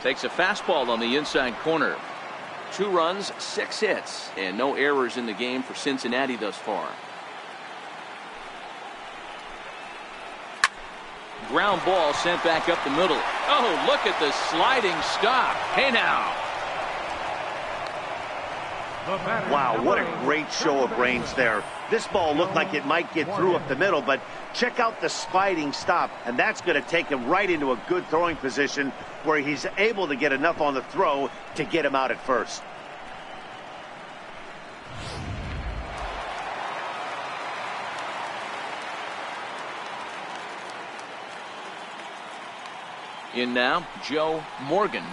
A: Takes a fastball on the inside corner. 2 runs, 6 hits, and no errors in the game for Cincinnati thus far. Ground ball sent back up the middle. Oh, look at the sliding stop. Hey now.
B: Wow, what a great show of brains there. This ball looked like it might get through up the middle, but check out the sliding stop, and that's going to take him right into a good throwing position where he's able to get enough on the throw to get him out at first.
A: In now, Joe Morgan.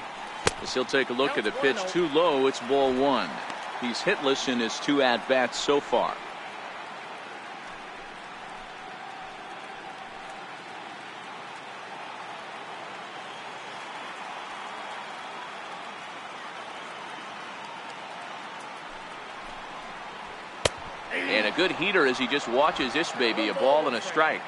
A: As he'll take a look at the pitch too low, it's ball 1. He's hitless in his 2 at-bats so far. And a good heater as he just watches this baby, a ball and a strike.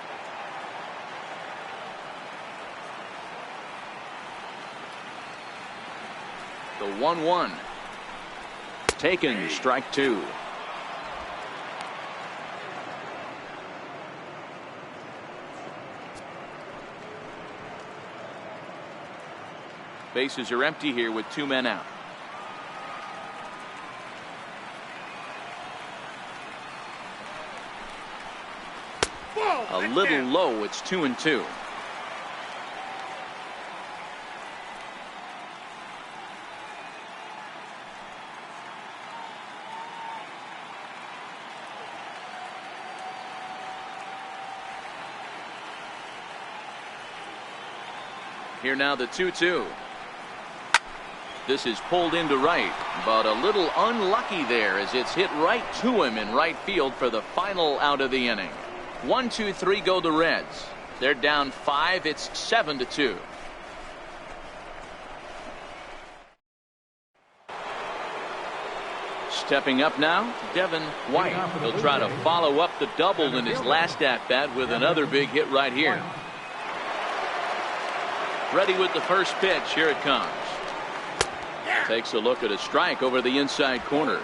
A: The 1-1. Taken, strike 2. Bases are empty here with 2 men out. A little low, it's 2-2. Here now the 2-2. This is pulled into right, but a little unlucky there as it's hit right to him in right field for the final out of the inning. 1, 2, 3 go the Reds. They're down 5. It's 7-2. Stepping up now, Devin White. He'll try to follow up the double in his last at-bat with another big hit right here. Ready with the first pitch. Here it comes. Takes a look at a strike over the inside corner.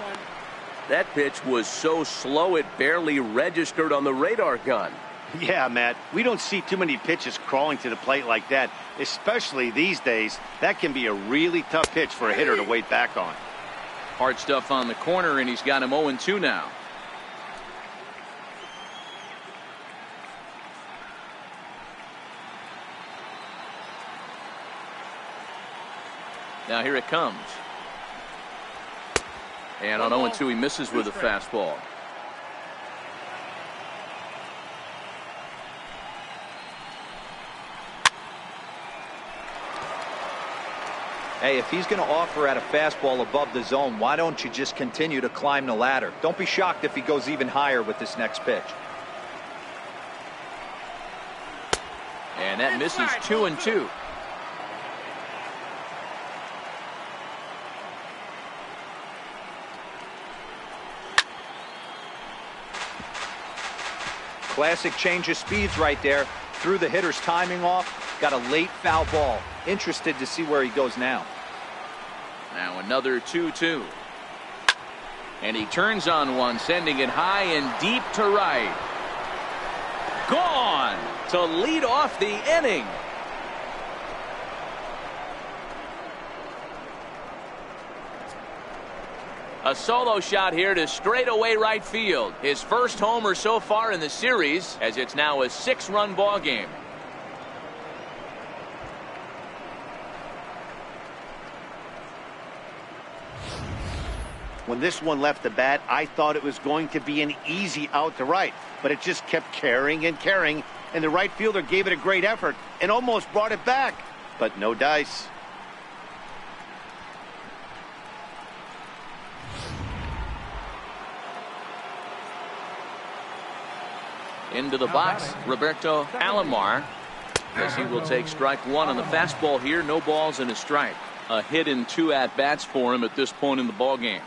A: That pitch was so slow it barely registered on the radar gun.
B: Yeah, Matt, we don't see too many pitches crawling to the plate like that, especially these days. That can be a really tough pitch for a hitter to wait back on.
A: Hard stuff on the corner, and he's got him 0-2 now. Now here it comes. And on 0-2 he misses with a fastball.
D: Hey, if he's going to offer at a fastball above the zone, why don't you just continue to climb the ladder? Don't be shocked if he goes even higher with this next pitch.
A: And that misses 2-2.
D: Classic change of speeds right there. Threw the hitter's timing off. Got a late foul ball. Interested to see where he goes now.
A: Now another 2-2. And he turns on one, sending it high and deep to right. Gone to lead off the inning. A solo shot here to straightaway right field. His first homer so far in the series, as it's now a 6-run ball game.
B: When this one left the bat, I thought it was going to be an easy out to right, but it just kept carrying and carrying, and the right fielder gave it a great effort and almost brought it back, but no dice.
A: Into the box, Roberto Alomar, as he will take strike one on the fastball here. No balls and a strike. A hit in 2 at-bats for him at this point in the ball game.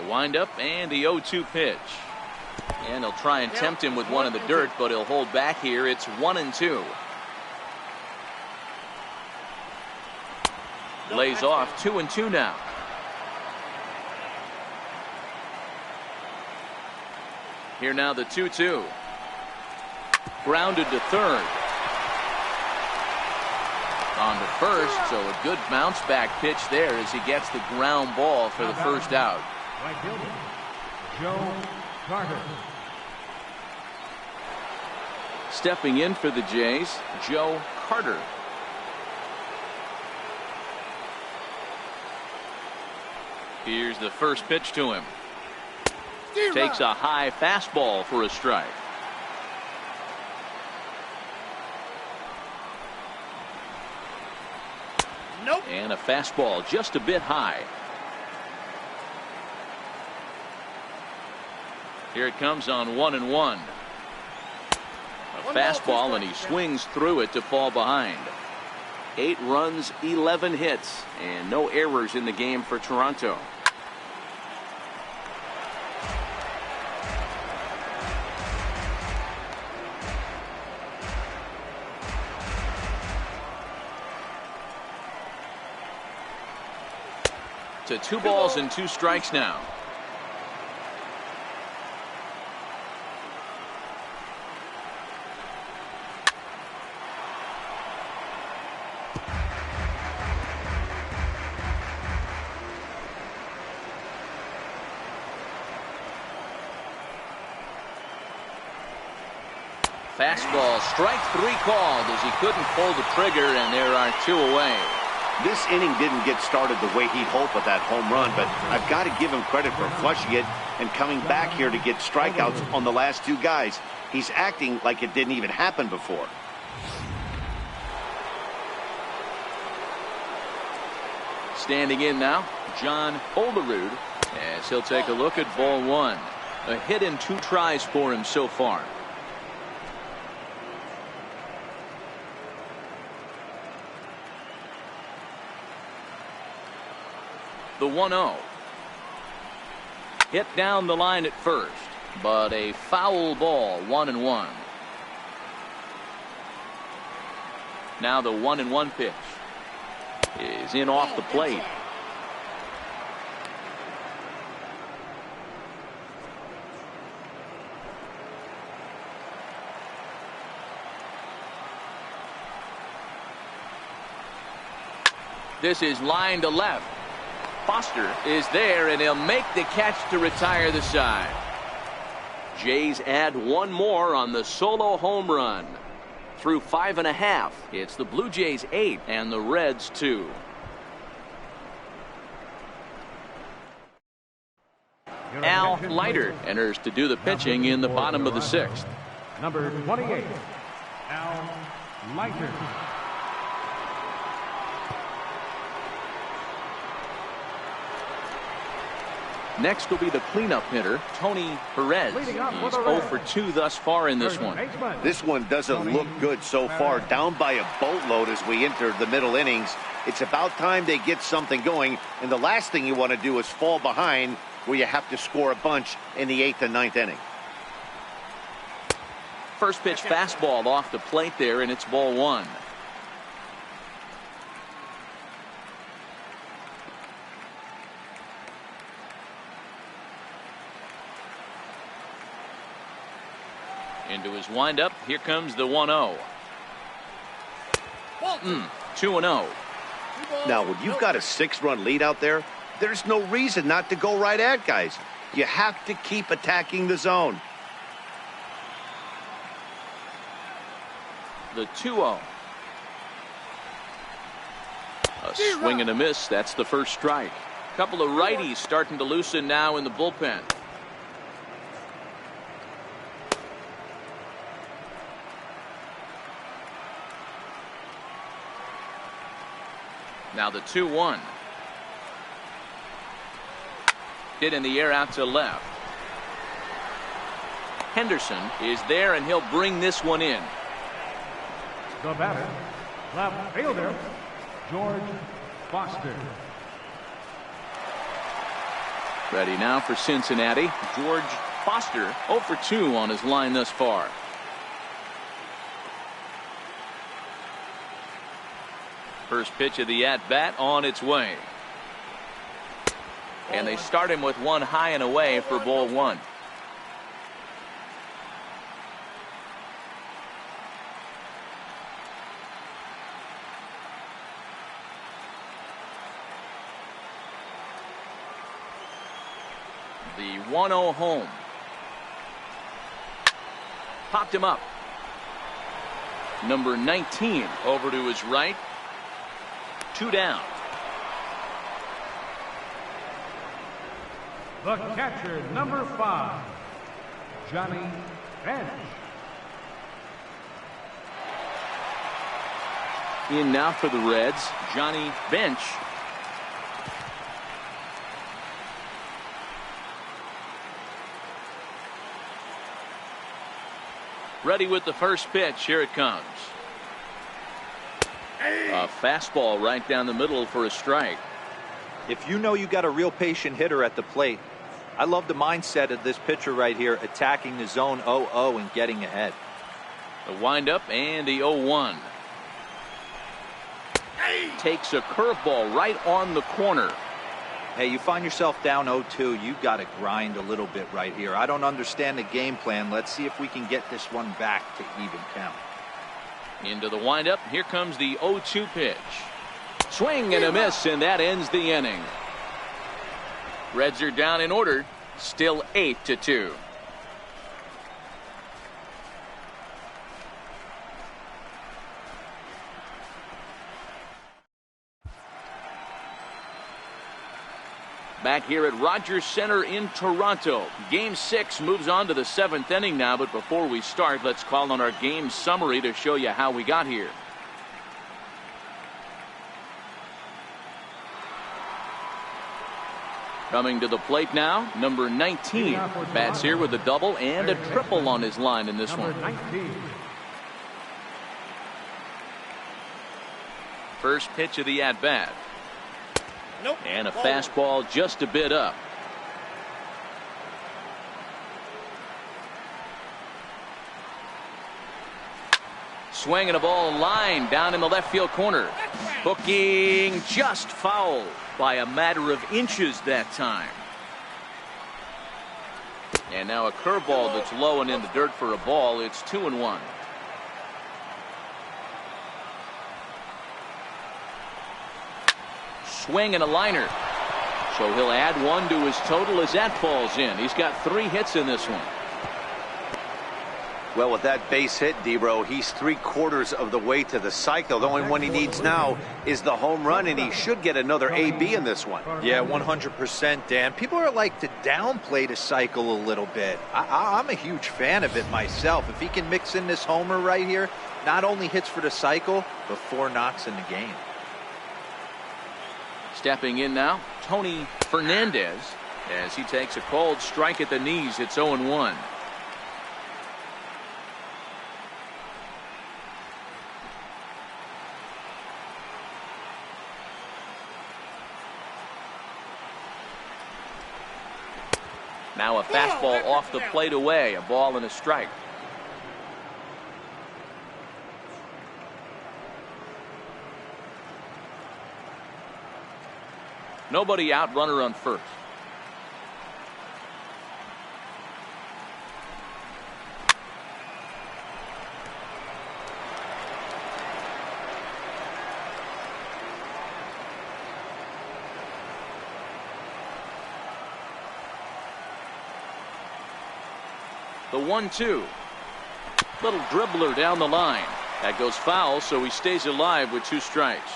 A: Windup and the 0-2 pitch. And he'll try and tempt him with one in the dirt, but he'll hold back here. It's 1-2. Lays off 2-2 now. Here now the 2-2. Grounded to third. On to first, so a good bounce back pitch there as he gets the ground ball for the first out.
C: Right fielder, Joe Carter.
A: Stepping in for the Jays, Joe Carter. Here's the first pitch to him. Takes a high fastball for a strike.
E: Nope.
A: And a fastball just a bit high. Here it comes on 1-1. A fastball, and he swings through it to fall behind. 8 runs, 11 hits, and no errors in the game for Toronto. To 2 balls and 2 strikes now. Fastball, strike 3 called as he couldn't pull the trigger, and there are 2 away.
B: This inning didn't get started the way he'd hoped with that home run, but I've got to give him credit for flushing it and coming back here to get strikeouts on the last 2 guys. He's acting like it didn't even happen before.
A: Standing in now, John Olerud, as he'll take a look at ball 1. A hit in 2 tries for him so far. The 1-0. Hit down the line at first, but a foul ball, 1-1. Now the 1-1 pitch is in off the plate. This is line to left. Foster is there, and he'll make the catch to retire the side. Jays add one more on the solo home run. Through 5.5, it's the Blue Jays 8 and the Reds 2. Al Leiter enters to do the pitching in the bottom of the 6th.
C: Number 28, Al Leiter.
A: Next will be the cleanup hitter, Tony Perez. He's 0 for 2 thus far in this one.
B: This one doesn't look good so far. Down by a boatload as we enter the middle innings. It's about time they get something going, and the last thing you want to do is fall behind where you have to score a bunch in the 8th and 9th inning.
A: First pitch fastball off the plate there, and it's ball 1. Into his windup. Here comes the 1-0. 2-0.
B: Now, when you've got a 6-run lead out there, there's no reason not to go right at guys. You have to keep attacking the zone.
A: The 2-0. A swing and a miss. That's the first strike. Couple of righties starting to loosen now in the bullpen. Now the 2-1. Hit in the air out to left. Henderson is there, and he'll bring this one in.
C: The batter, left fielder, George Foster.
A: Ready now for Cincinnati. George Foster 0 for 2 on his line thus far. First pitch of the at-bat on its way. And they start him with one high and away for ball 1. The 1-0 home. Popped him up. Number 19 over to his right. 2 down.
C: The catcher, number 5, Johnny Bench.
A: In now for the Reds, Johnny Bench. Ready with the first pitch. Here it comes. A fastball right down the middle for a strike.
D: If you know you got a real patient hitter at the plate, I love the mindset of this pitcher right here, attacking the zone 0-0 and getting ahead.
A: The windup and the 0-1. Takes a curveball right on the corner.
D: Hey, you find yourself down 0-2, you got to grind a little bit right here. I don't understand the game plan. Let's see if we can get this one back to even count.
A: Into the windup. Here comes the 0-2 pitch. Swing and a miss, and that ends the inning. Reds are down in order. Still 8-2. Back here at Rogers Center in Toronto. Game 6 moves on to the 7th inning now, but before we start, let's call on our game summary to show you how we got here. Coming to the plate now, number 19 bats here with a double and a triple on his line in this one. First pitch of the at-bat. And a fastball just a bit up. Swinging a ball line down in the left field corner. Hooking just foul by a matter of inches that time. And now a curveball that's low and in the dirt for a ball. It's 2-1. swing and a liner. So he'll add one to his total as that falls in. He's got 3 hits in this one.
B: Well, with that base hit, Debro, he's 3/4 of the way to the cycle. The only one he needs now is the home run, and he should get another AB in this one.
D: Yeah, 100%, Dan. People are like to downplay the cycle a little bit. I'm a huge fan of it myself. If he can mix in this homer right here, not only hits for the cycle, but 4 knocks in the game.
A: Stepping in now, Tony Fernandez, as he takes a cold strike at the knees. It's 0-1. Now a fastball off the plate away, a ball and a strike. Nobody out, runner on first. The 1-2. Little dribbler down the line. That goes foul, so he stays alive with 2 strikes.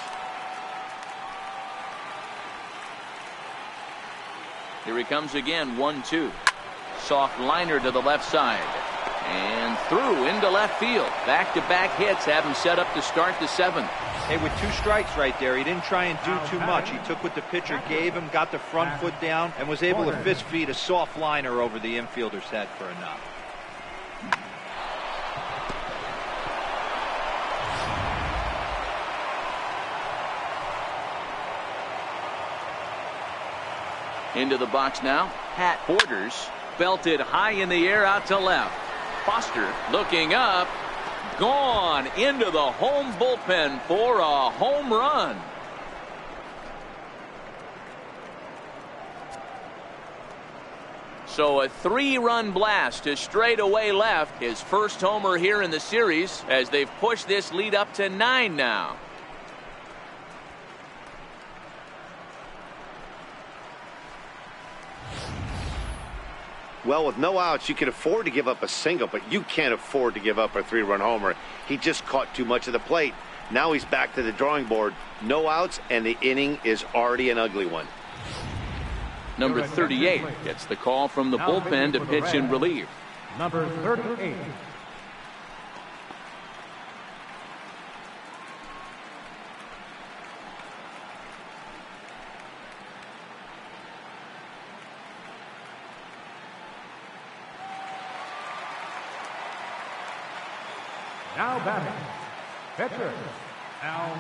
A: Here he comes again, 1-2. Soft liner to the left side. And through into left field. Back-to-back hits have him set up to start the 7th.
D: Hey, with 2 strikes right there, he didn't try and do too much. He took what the pitcher gave him, got the front foot down, and was able to fist feed a soft liner over the infielder's head for a knock.
A: Into the box now. Pat Borders belted high in the air out to left. Foster looking up. Gone into the home bullpen for a home run. So a 3-run blast to straightaway left. His first homer here in the series as they've pushed this lead up to 9 now.
B: Well, with no outs, you can afford to give up a single, but you can't afford to give up a 3-run homer. He just caught too much of the plate. Now he's back to the drawing board. No outs, and the inning is already an ugly one.
A: Number 38 gets the call from the bullpen to pitch in relief.
C: Number 38. Now batting, pitcher, Al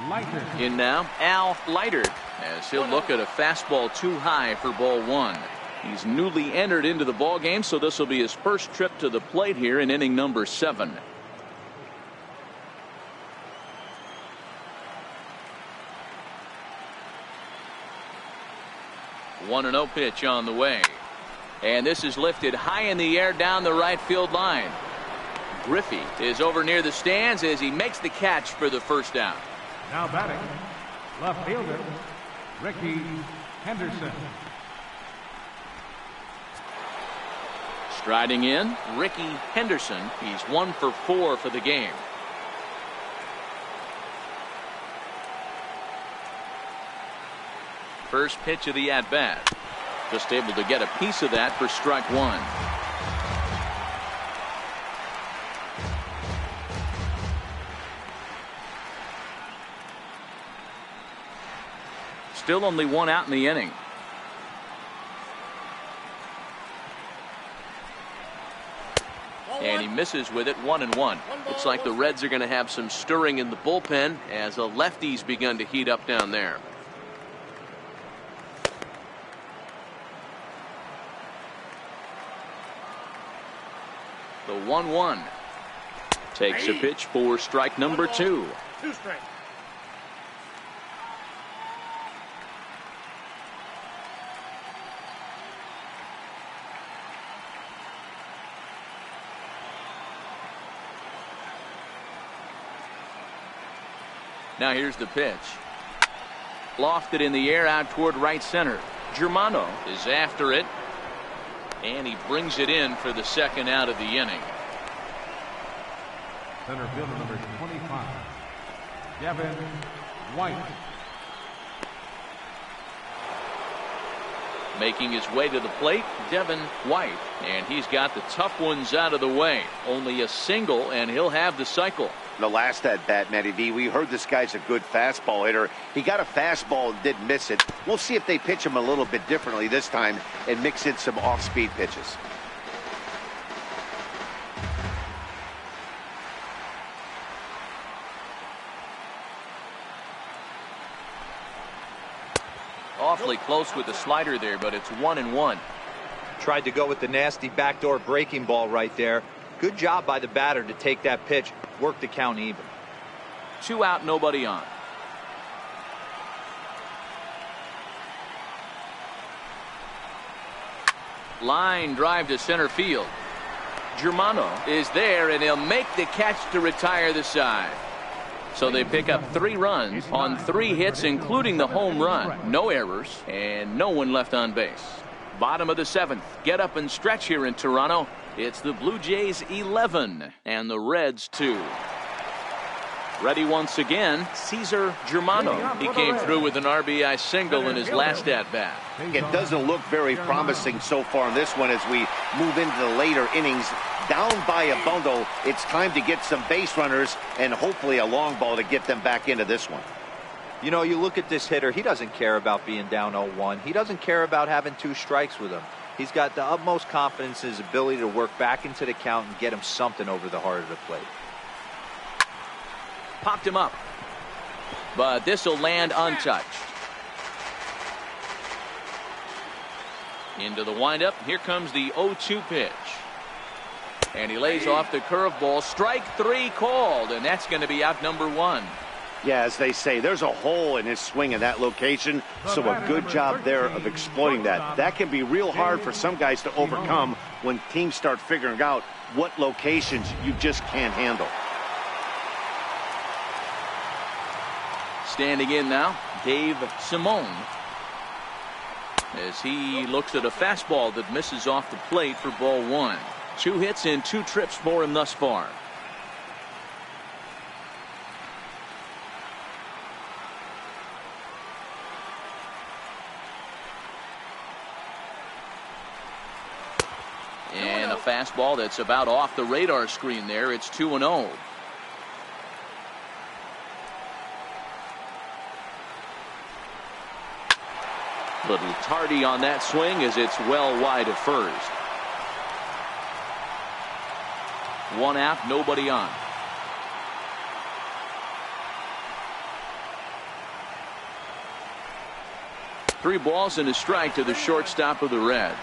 C: Leiter.
A: In now, Al Leiter, as he'll look at a fastball too high for ball 1. He's newly entered into the ball game, so this will be his first trip to the plate here in inning number 7. One and 0 pitch on the way, and this is lifted high in the air down the right field line. Griffey is over near the stands as he makes the catch for the first down.
C: Now batting, left fielder, Ricky Henderson.
A: Striding in, Ricky Henderson. He's 1 for 4 for the game. First pitch of the at-bat. Just able to get a piece of that for strike 1. Still only 1 out in the inning. And he misses with it, 1-1. Looks like the Reds are going to have some stirring in the bullpen as the lefties begun to heat up down there. The 1-1 takes a pitch for strike number 2.
E: 2 strikes.
A: Now here's the pitch. Lofted in the air out toward right center. Germano is after it. And he brings it in for the second out of the inning.
C: Center fielder number 25, Devin White.
A: Making his way to the plate, Devin White. And he's got the tough ones out of the way. Only a single, and he'll have the cycle.
B: The last at bat, Matty V, we heard this guy's a good fastball hitter. He got a fastball and did miss it. We'll see if they pitch him a little bit differently this time and mix in some off-speed pitches.
A: Awfully close with the slider there, but it's 1-1.
D: Tried to go with the nasty backdoor breaking ball right there. Good job by the batter to take that pitch, work the count even.
A: 2 out, nobody on. Line drive to center field. Germano is there, and he'll make the catch to retire the side. So they pick up 3 runs on 3 hits, including the home run. No errors, and no one left on base. Bottom of the 7th. Get up and stretch here in Toronto. It's the Blue Jays 11 and the Reds 2. Ready once again, Cesar Germano. He came through with an RBI single in his last at-bat.
B: It doesn't look very promising so far in this one as we move into the later innings. Down by a bundle, it's time to get some base runners and hopefully a long ball to get them back into this one.
D: You know, you look at this hitter, he doesn't care about being down 0-1. He doesn't care about having 2 strikes with him. He's got the utmost confidence in his ability to work back into the count and get him something over the heart of the plate.
A: Popped him up, but this will land untouched. Into the windup. Here comes the 0-2 pitch. And he lays off the curveball. Strike 3 called, and that's going to be out number 1.
B: Yeah, as they say, there's a hole in his swing in that location, so a good job there of exploiting that. That can be real hard for some guys to overcome when teams start figuring out what locations you just can't handle.
A: Standing in now, Dave Simone, as he looks at a fastball that misses off the plate for ball 1. 2 hits and 2 trips for him thus far. And a fastball that's about off the radar screen there. It's 2-0. Little tardy on that swing as it's well wide of first. 1 out, nobody on. Three balls and a strike to the shortstop of the Reds.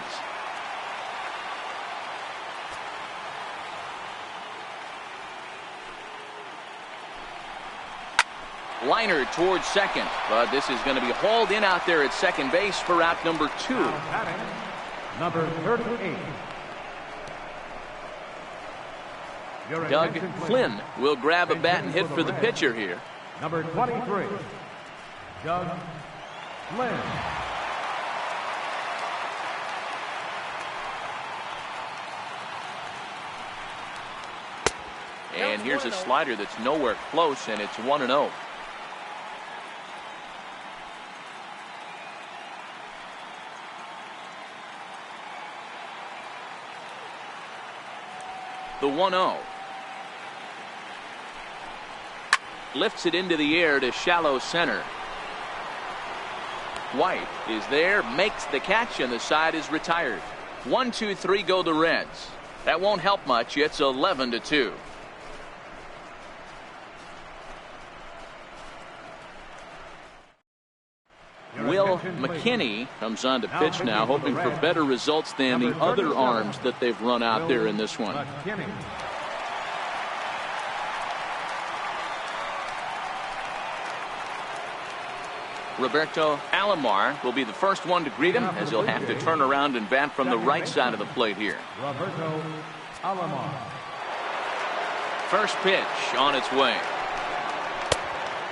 A: Liner towards second, but this is going to be hauled in out there at second base for out number 2.
C: Number 38.
A: Doug Flynn will grab a bat and hit for the pitcher here.
C: Number 23. Doug Flynn.
A: And here's a slider that's nowhere close, and it's 1-0. The 1-0. Lifts it into the air to shallow center. White is there, makes the catch, and the side is retired. 1-2-3 go the Reds. That won't help much. It's 11-2. Will McKinney comes on to pitch now, hoping for better results than the other arms that they've run out there in this one. Roberto Alomar will be the first one to greet him, as he'll have to turn around and bat from the right side of the plate here.
C: Roberto Alomar.
A: First pitch on its way.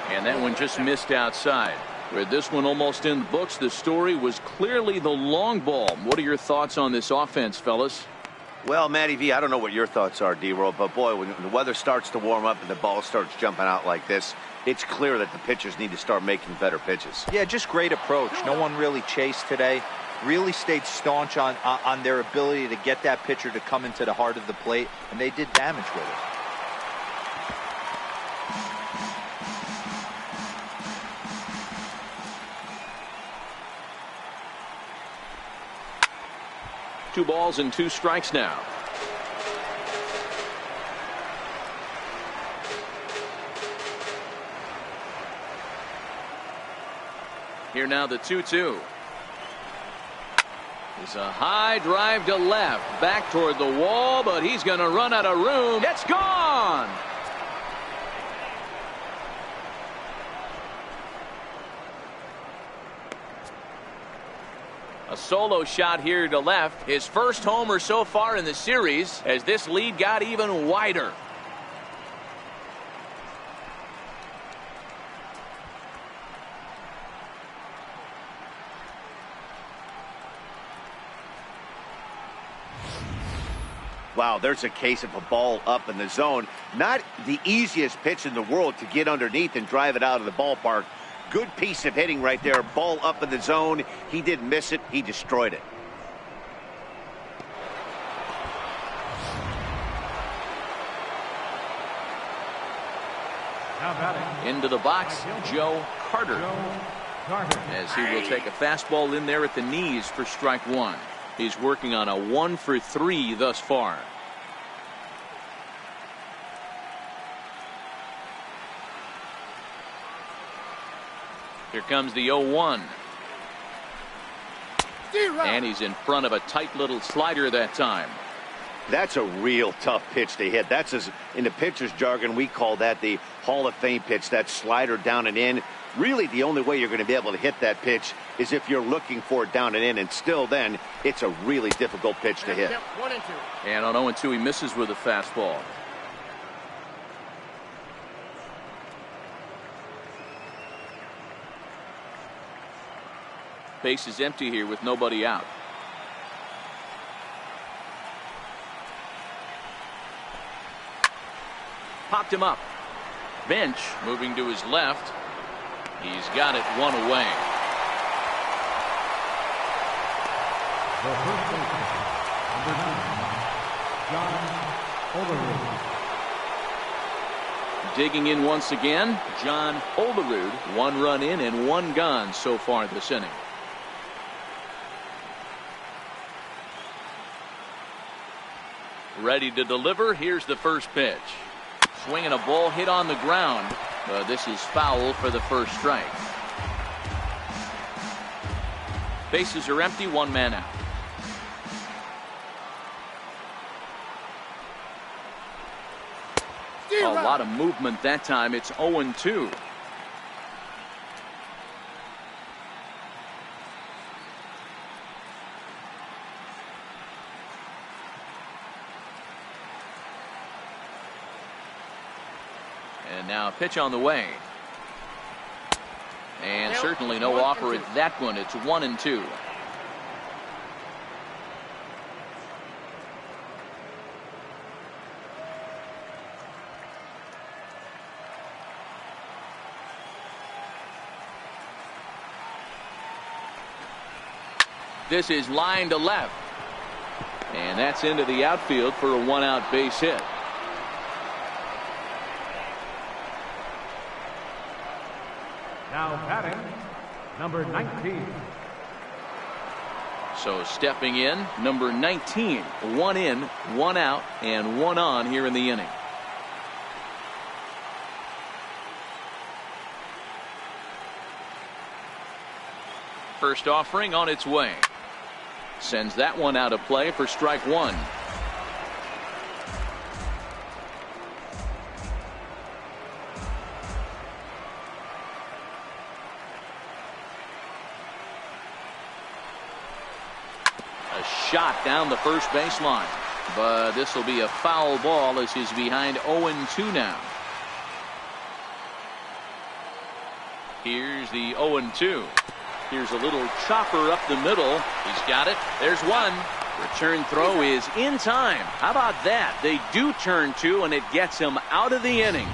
A: And that one just missed outside. With this one almost in the books, the story was clearly the long ball. What are your thoughts on this offense, fellas?
B: Well, Matty V, I don't know what your thoughts are, D-Roll, but boy, when the weather starts to warm up and the ball starts jumping out like this, it's clear that the pitchers need to start making better pitches.
D: Yeah, just great approach. No one really chased today. Really stayed staunch on their ability to get that pitcher to come into the heart of the plate, and they did damage with it.
A: 2 balls and 2 strikes now. Here now the 2-2. It's a high drive to left, back toward the wall, but he's going to run out of room. It's gone. A solo shot here to left. His first homer so far in the series as this lead got even wider.
B: Wow, there's a case of a ball up in the zone. Not the easiest pitch in the world to get underneath and drive it out of the ballpark. Good piece of hitting right there. Ball up in the zone. He didn't miss it. He destroyed it.
C: Now batting.
A: Into the box, Joe Carter.
C: Carter.
A: As he will take a fastball in there at the knees for strike 1. He's working on a 1 for 3 thus far. Here comes the 0-1. And he's in front of a tight little slider that time.
B: That's a real tough pitch to hit. That's, in the pitcher's jargon, we call that the Hall of Fame pitch. That slider down and in. Really, the only way you're going to be able to hit that pitch is if you're looking for it down and in. And still then, it's a really difficult pitch to hit.
E: 1-2.
A: And on 0-2, he misses with a fastball. Base is empty here with nobody out. Popped him up. Bench moving to his left. He's got it 1 away.
C: The first baseman, number 9, John Olerud.
A: Digging in once again, John Olerud. 1 run in and 1 gone so far this inning. Ready to deliver. Here's the first pitch. Swinging a ball hit on the ground. This is foul for the first strike. Bases are empty. 1 man out. A lot of movement that time. It's 0-2. And now a pitch on the way. And certainly no offer at that one. It's 1-2. This is line to left. And that's into the outfield for a 1-out base hit.
C: Now batting, number 19.
A: So stepping in, number 19. 1 in, 1 out, and 1 on here in the inning. First offering on its way. Sends that one out of play for strike 1. Shot down the first baseline, but this will be a foul ball as he's behind 0-2 now. Here's the 0-2. Here's a little chopper up the middle. He's got it. There's one. Return throw is in time. How about that? They do turn two, and it gets him out of the inning.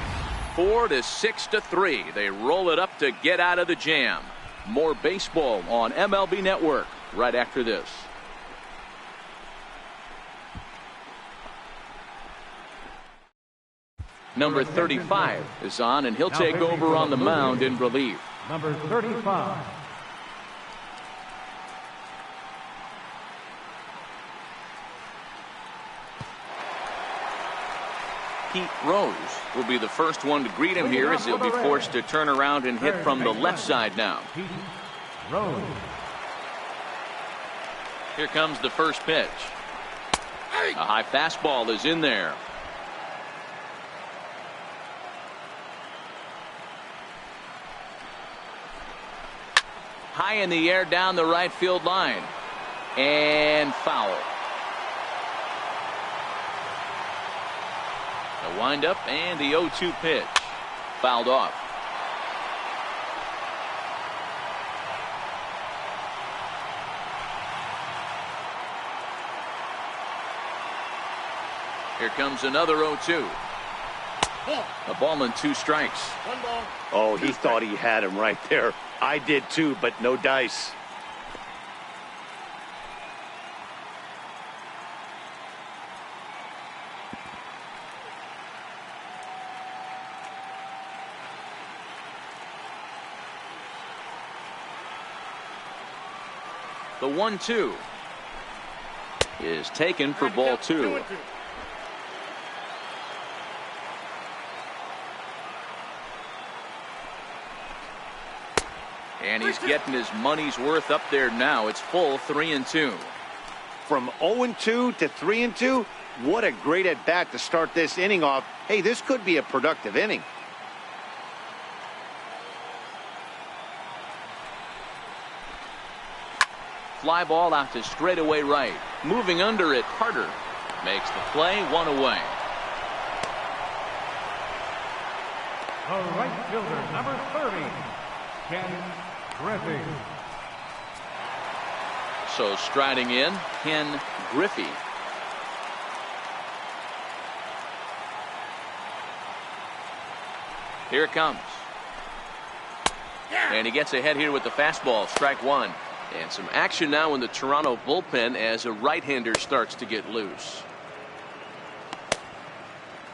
A: 4-6-3. They roll it up to get out of the jam. More baseball on MLB Network right after this. Number 35 is on, and he'll take over on the mound in relief.
C: Number 35.
A: Pete Rose will be the first one to greet him here as he'll be forced to turn around and hit from the left side now.
C: Pete Rose.
A: Here comes the first pitch. A high fastball is in there. High in the air down the right field line. And foul. The windup and the 0-2 pitch. Fouled off. Here comes another 0-2. A ball and 2 strikes.
E: One ball.
B: Oh, he thought he had him right there. I did too, but no dice.
A: The 1-2 is taken for ball 2. And he's getting his money's worth up there now. It's full 3-2.
B: From 0-2 to 3-2, what a great at bat to start this inning off. Hey, this could be a productive inning.
A: Fly ball out to straightaway right. Moving under it, Carter makes the play, 1 away.
C: The right fielder, number 30, Ken Griffey.
A: So striding in, Ken Griffey. Here it comes. And he gets ahead here with the fastball, strike 1. And some action now in the Toronto bullpen as a right-hander starts to get loose.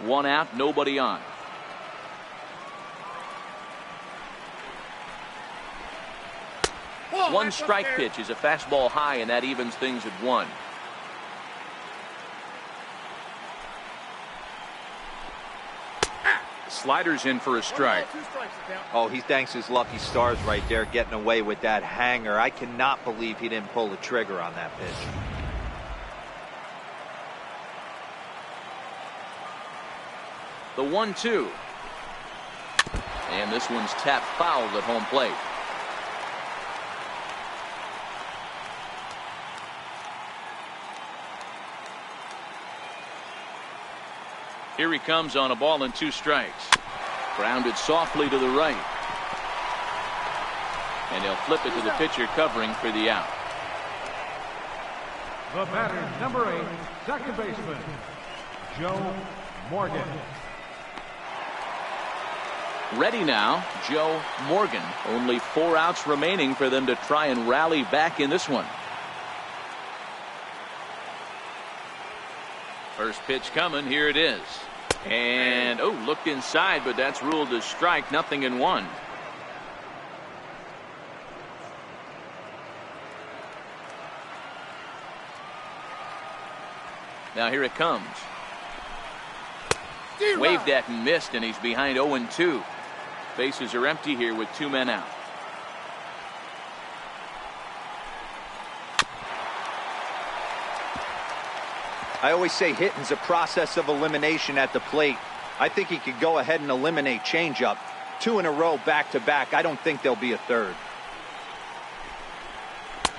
A: 1 out, nobody on. One strike pitch is a fastball high, and that evens things at 1. Sliders in for a strike.
D: Oh, he thanks his lucky stars right there, getting away with that hanger. I cannot believe he didn't pull the trigger on that pitch.
A: The 1-2. And this one's tapped foul at home plate. Here he comes on a ball and 2 strikes. Grounded softly to the right. And he'll flip it to the pitcher covering for the out.
C: The batter, number 8, second baseman, Joe Morgan.
A: Ready now, Joe Morgan. Only 4 outs remaining for them to try and rally back in this one. First pitch coming, here it is. And looked inside, but that's ruled as strike, nothing in 1. Now here it comes. Waved at and missed, and he's behind 0-2. Bases are empty here with 2 men out.
D: I always say hitting's a process of elimination at the plate. I think he could go ahead and eliminate changeup. 2 in a row back to back. I don't think there'll be a third.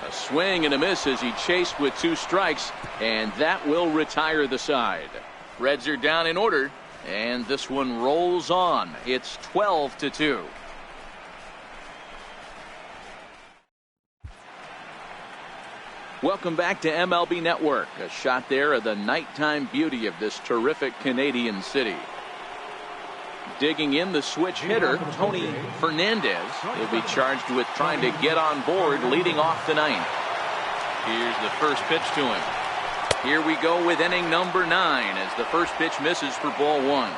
A: A swing and a miss as he chased with 2 strikes, and that will retire the side. Reds are down in order, and this one rolls on. It's 12-2. Welcome back to MLB Network. A shot there of the nighttime beauty of this terrific Canadian city. Digging in the switch hitter, Tony Fernandez. He'll be charged with trying to get on board leading off the ninth. Here's the first pitch to him. Here we go with inning number 9 as the first pitch misses for ball 1.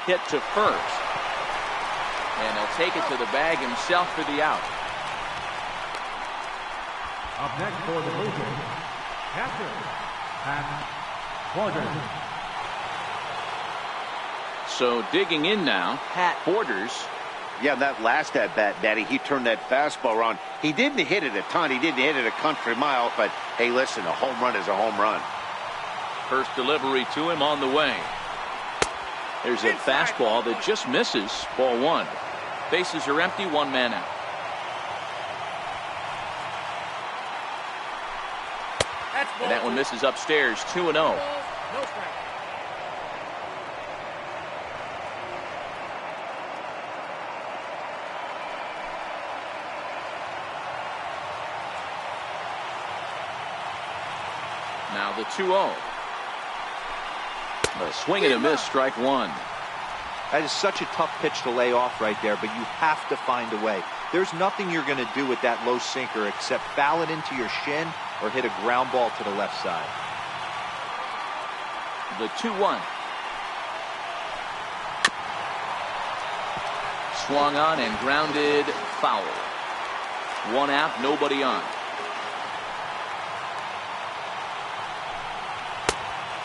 A: Hit to first. And he'll take it to the bag himself for the out.
C: Up next for the Blue Jays, catcher, Pat Borders.
A: So digging in now, Pat Borders.
B: Yeah, that last at bat, Daddy, he turned that fastball around. He didn't hit it a ton. He didn't hit it a country mile. But, hey, listen, a home run is a home run.
A: First delivery to him on the way. There's a fastball that just misses ball 1. Bases are empty, 1 man out. And that one misses upstairs, 2-0.
E: No strike.
A: Now the 2-0. A swing and a miss, strike 1.
D: That is such a tough pitch to lay off right there, but you have to find a way. There's nothing you're going to do with that low sinker except foul it into your shin or hit a ground ball to the left side.
A: The 2-1. Swung on and grounded foul. 1 out, nobody on.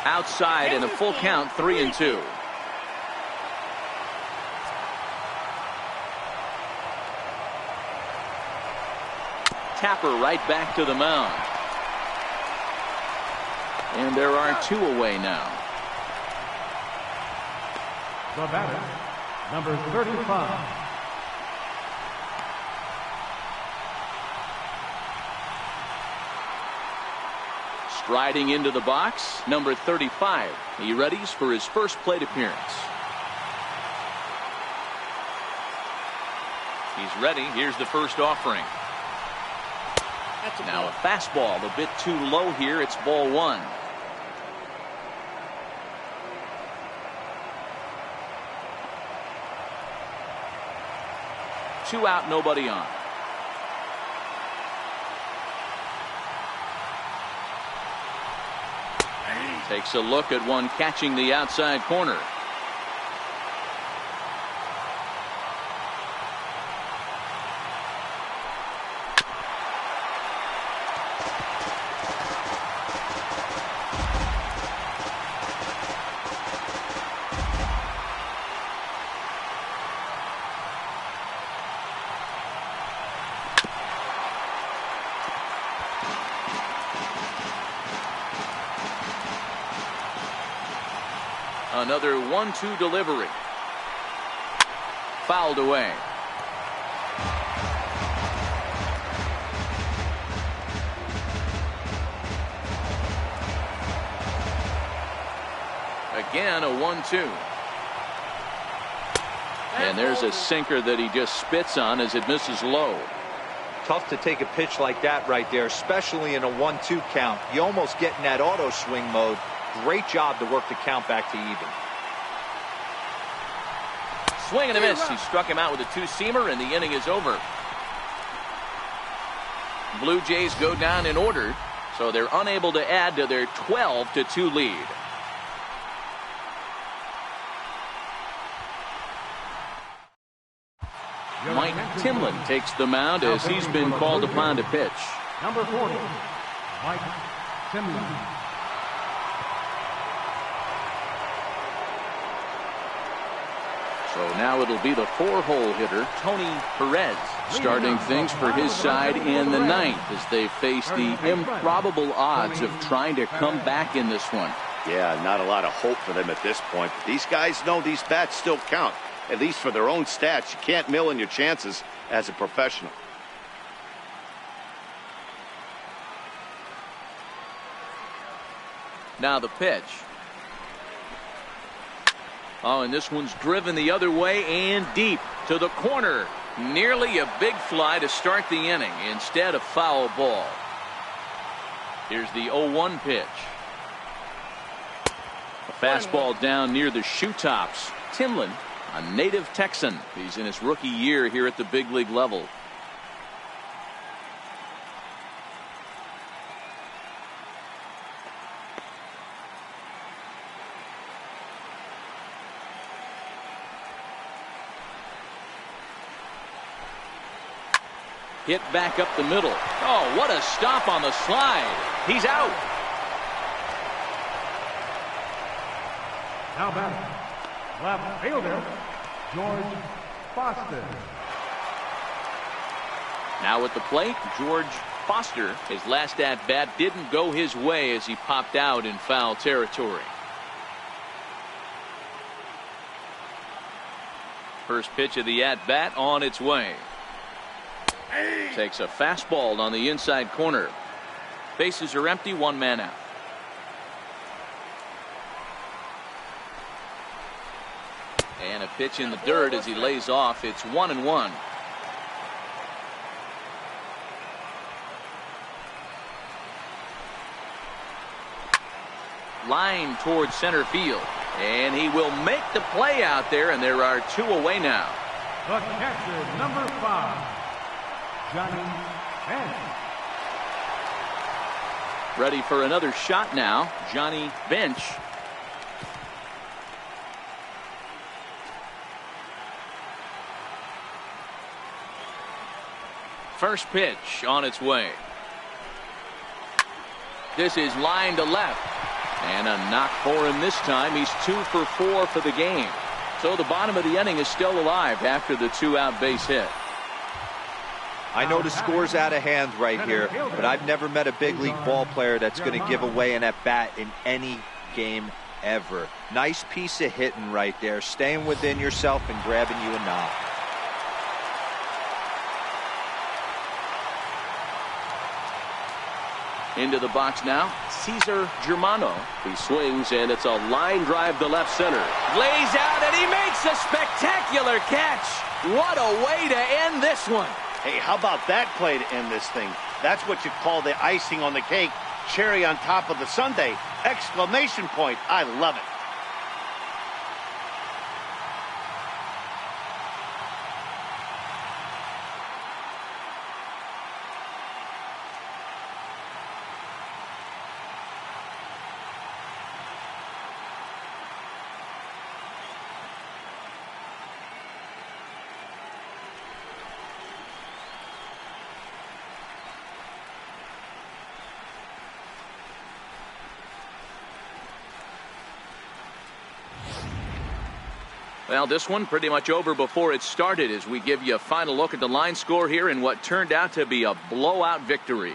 A: Outside and a full count, 3-2. Tapper right back to the mound. And there are 2 away now.
C: The batter, number 35.
A: Striding into the box, number 35. He readies for his first plate appearance. He's ready. Here's the first offering. Now a fastball a bit too low here. It's ball 1. Two out, nobody on. Takes a look at one catching the outside corner. Another 1-2 delivery. Fouled away. Again, a 1-2. And there's a sinker that he just spits on as it misses low.
D: Tough to take a pitch like that right there, especially in a 1-2 count. You almost get in that auto swing mode. Great job to work the count back to even.
A: Swing and a miss. He struck him out with a 2-seamer, and the inning is over. Blue Jays go down in order, so they're unable to add to their 12-2 lead. Mike Timlin takes the mound as he's been called upon to pitch.
C: Number 40, Mike Timlin.
A: So now it'll be the 4-hole hitter, Tony Perez, starting things for his side in the 9th as they face the improbable odds of trying to come back in this one.
B: Yeah, not a lot of hope for them at this point. But these guys know these bats still count, at least for their own stats. You can't mill in your chances as a professional.
A: Now the pitch. Oh, and this one's driven the other way and deep. To the corner. Nearly a big fly to start the inning. Instead, a foul ball. Here's the 0-1 pitch. A fastball down near the shoe tops. Timlin, a native Texan. He's in his rookie year here at the big league level. Hit back up the middle. Oh, what a stop on the slide. He's out.
C: Now batting, left fielder, George Foster.
A: Now at the plate, George Foster. His last at-bat didn't go his way as he popped out in foul territory. First pitch of the at-bat on its way. Takes a fastball on the inside corner. Bases are empty, one man out. And a pitch in the dirt as he lays off. It's 1-1. Line towards center field. And he will make the play out there, and there are two away now.
C: The catcher, number 5, Johnny Bench.
A: Ready for another shot now, Johnny Bench. First pitch on its way. This is line to left. And a knock for him this time. He's 2 for 4 for the game. So the bottom of the inning is still alive after the 2-out base hit.
D: I know the score's out of hand right here, but I've never met a big league ball player that's going to give away an at-bat in any game ever. Nice piece of hitting right there, staying within yourself and grabbing you a knock.
A: Into the box now, Cesar Germano. He swings, and it's a line drive to left center. Lays out, and he makes a spectacular catch. What a way to end this one.
B: Hey, how about that play to end this thing? That's what you call the icing on the cake, cherry on top of the sundae. Exclamation point. I love it.
A: Well, this one pretty much over before it started as we give you a final look at the line score here in what turned out to be a blowout victory.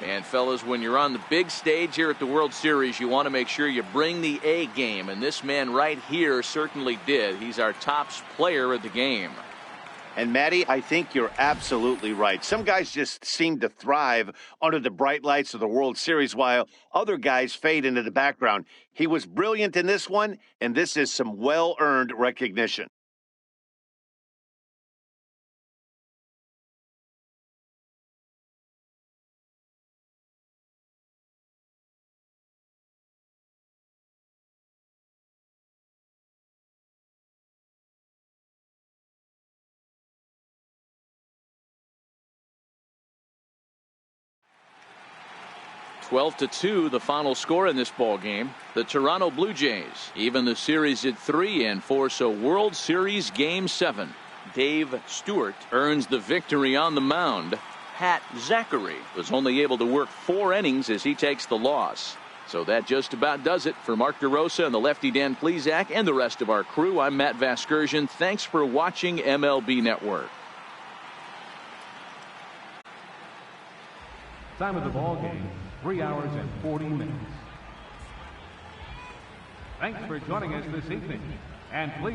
A: And fellas, when you're on the big stage here at the World Series, you want to make sure you bring the A game, and this man right here certainly did. He's our top player of the game.
B: And Matty, I think you're absolutely right. Some guys just seem to thrive under the bright lights of the World Series while other guys fade into the background. He was brilliant in this one, and this is some well-earned recognition.
A: (12-2) the final score in this ball game. The Toronto Blue Jays even the series at 3-4. So World Series Game 7. Dave Stewart earns the victory on the mound. Pat Zachry was only able to work 4 innings as he takes the loss. So that just about does it for Mark DeRosa and the lefty Dan Plesac and the rest of our crew. I'm Matt Vasgersian. Thanks for watching MLB Network.
C: Time of the ball game, 3 hours and 40 minutes. Thanks for joining us this evening, and please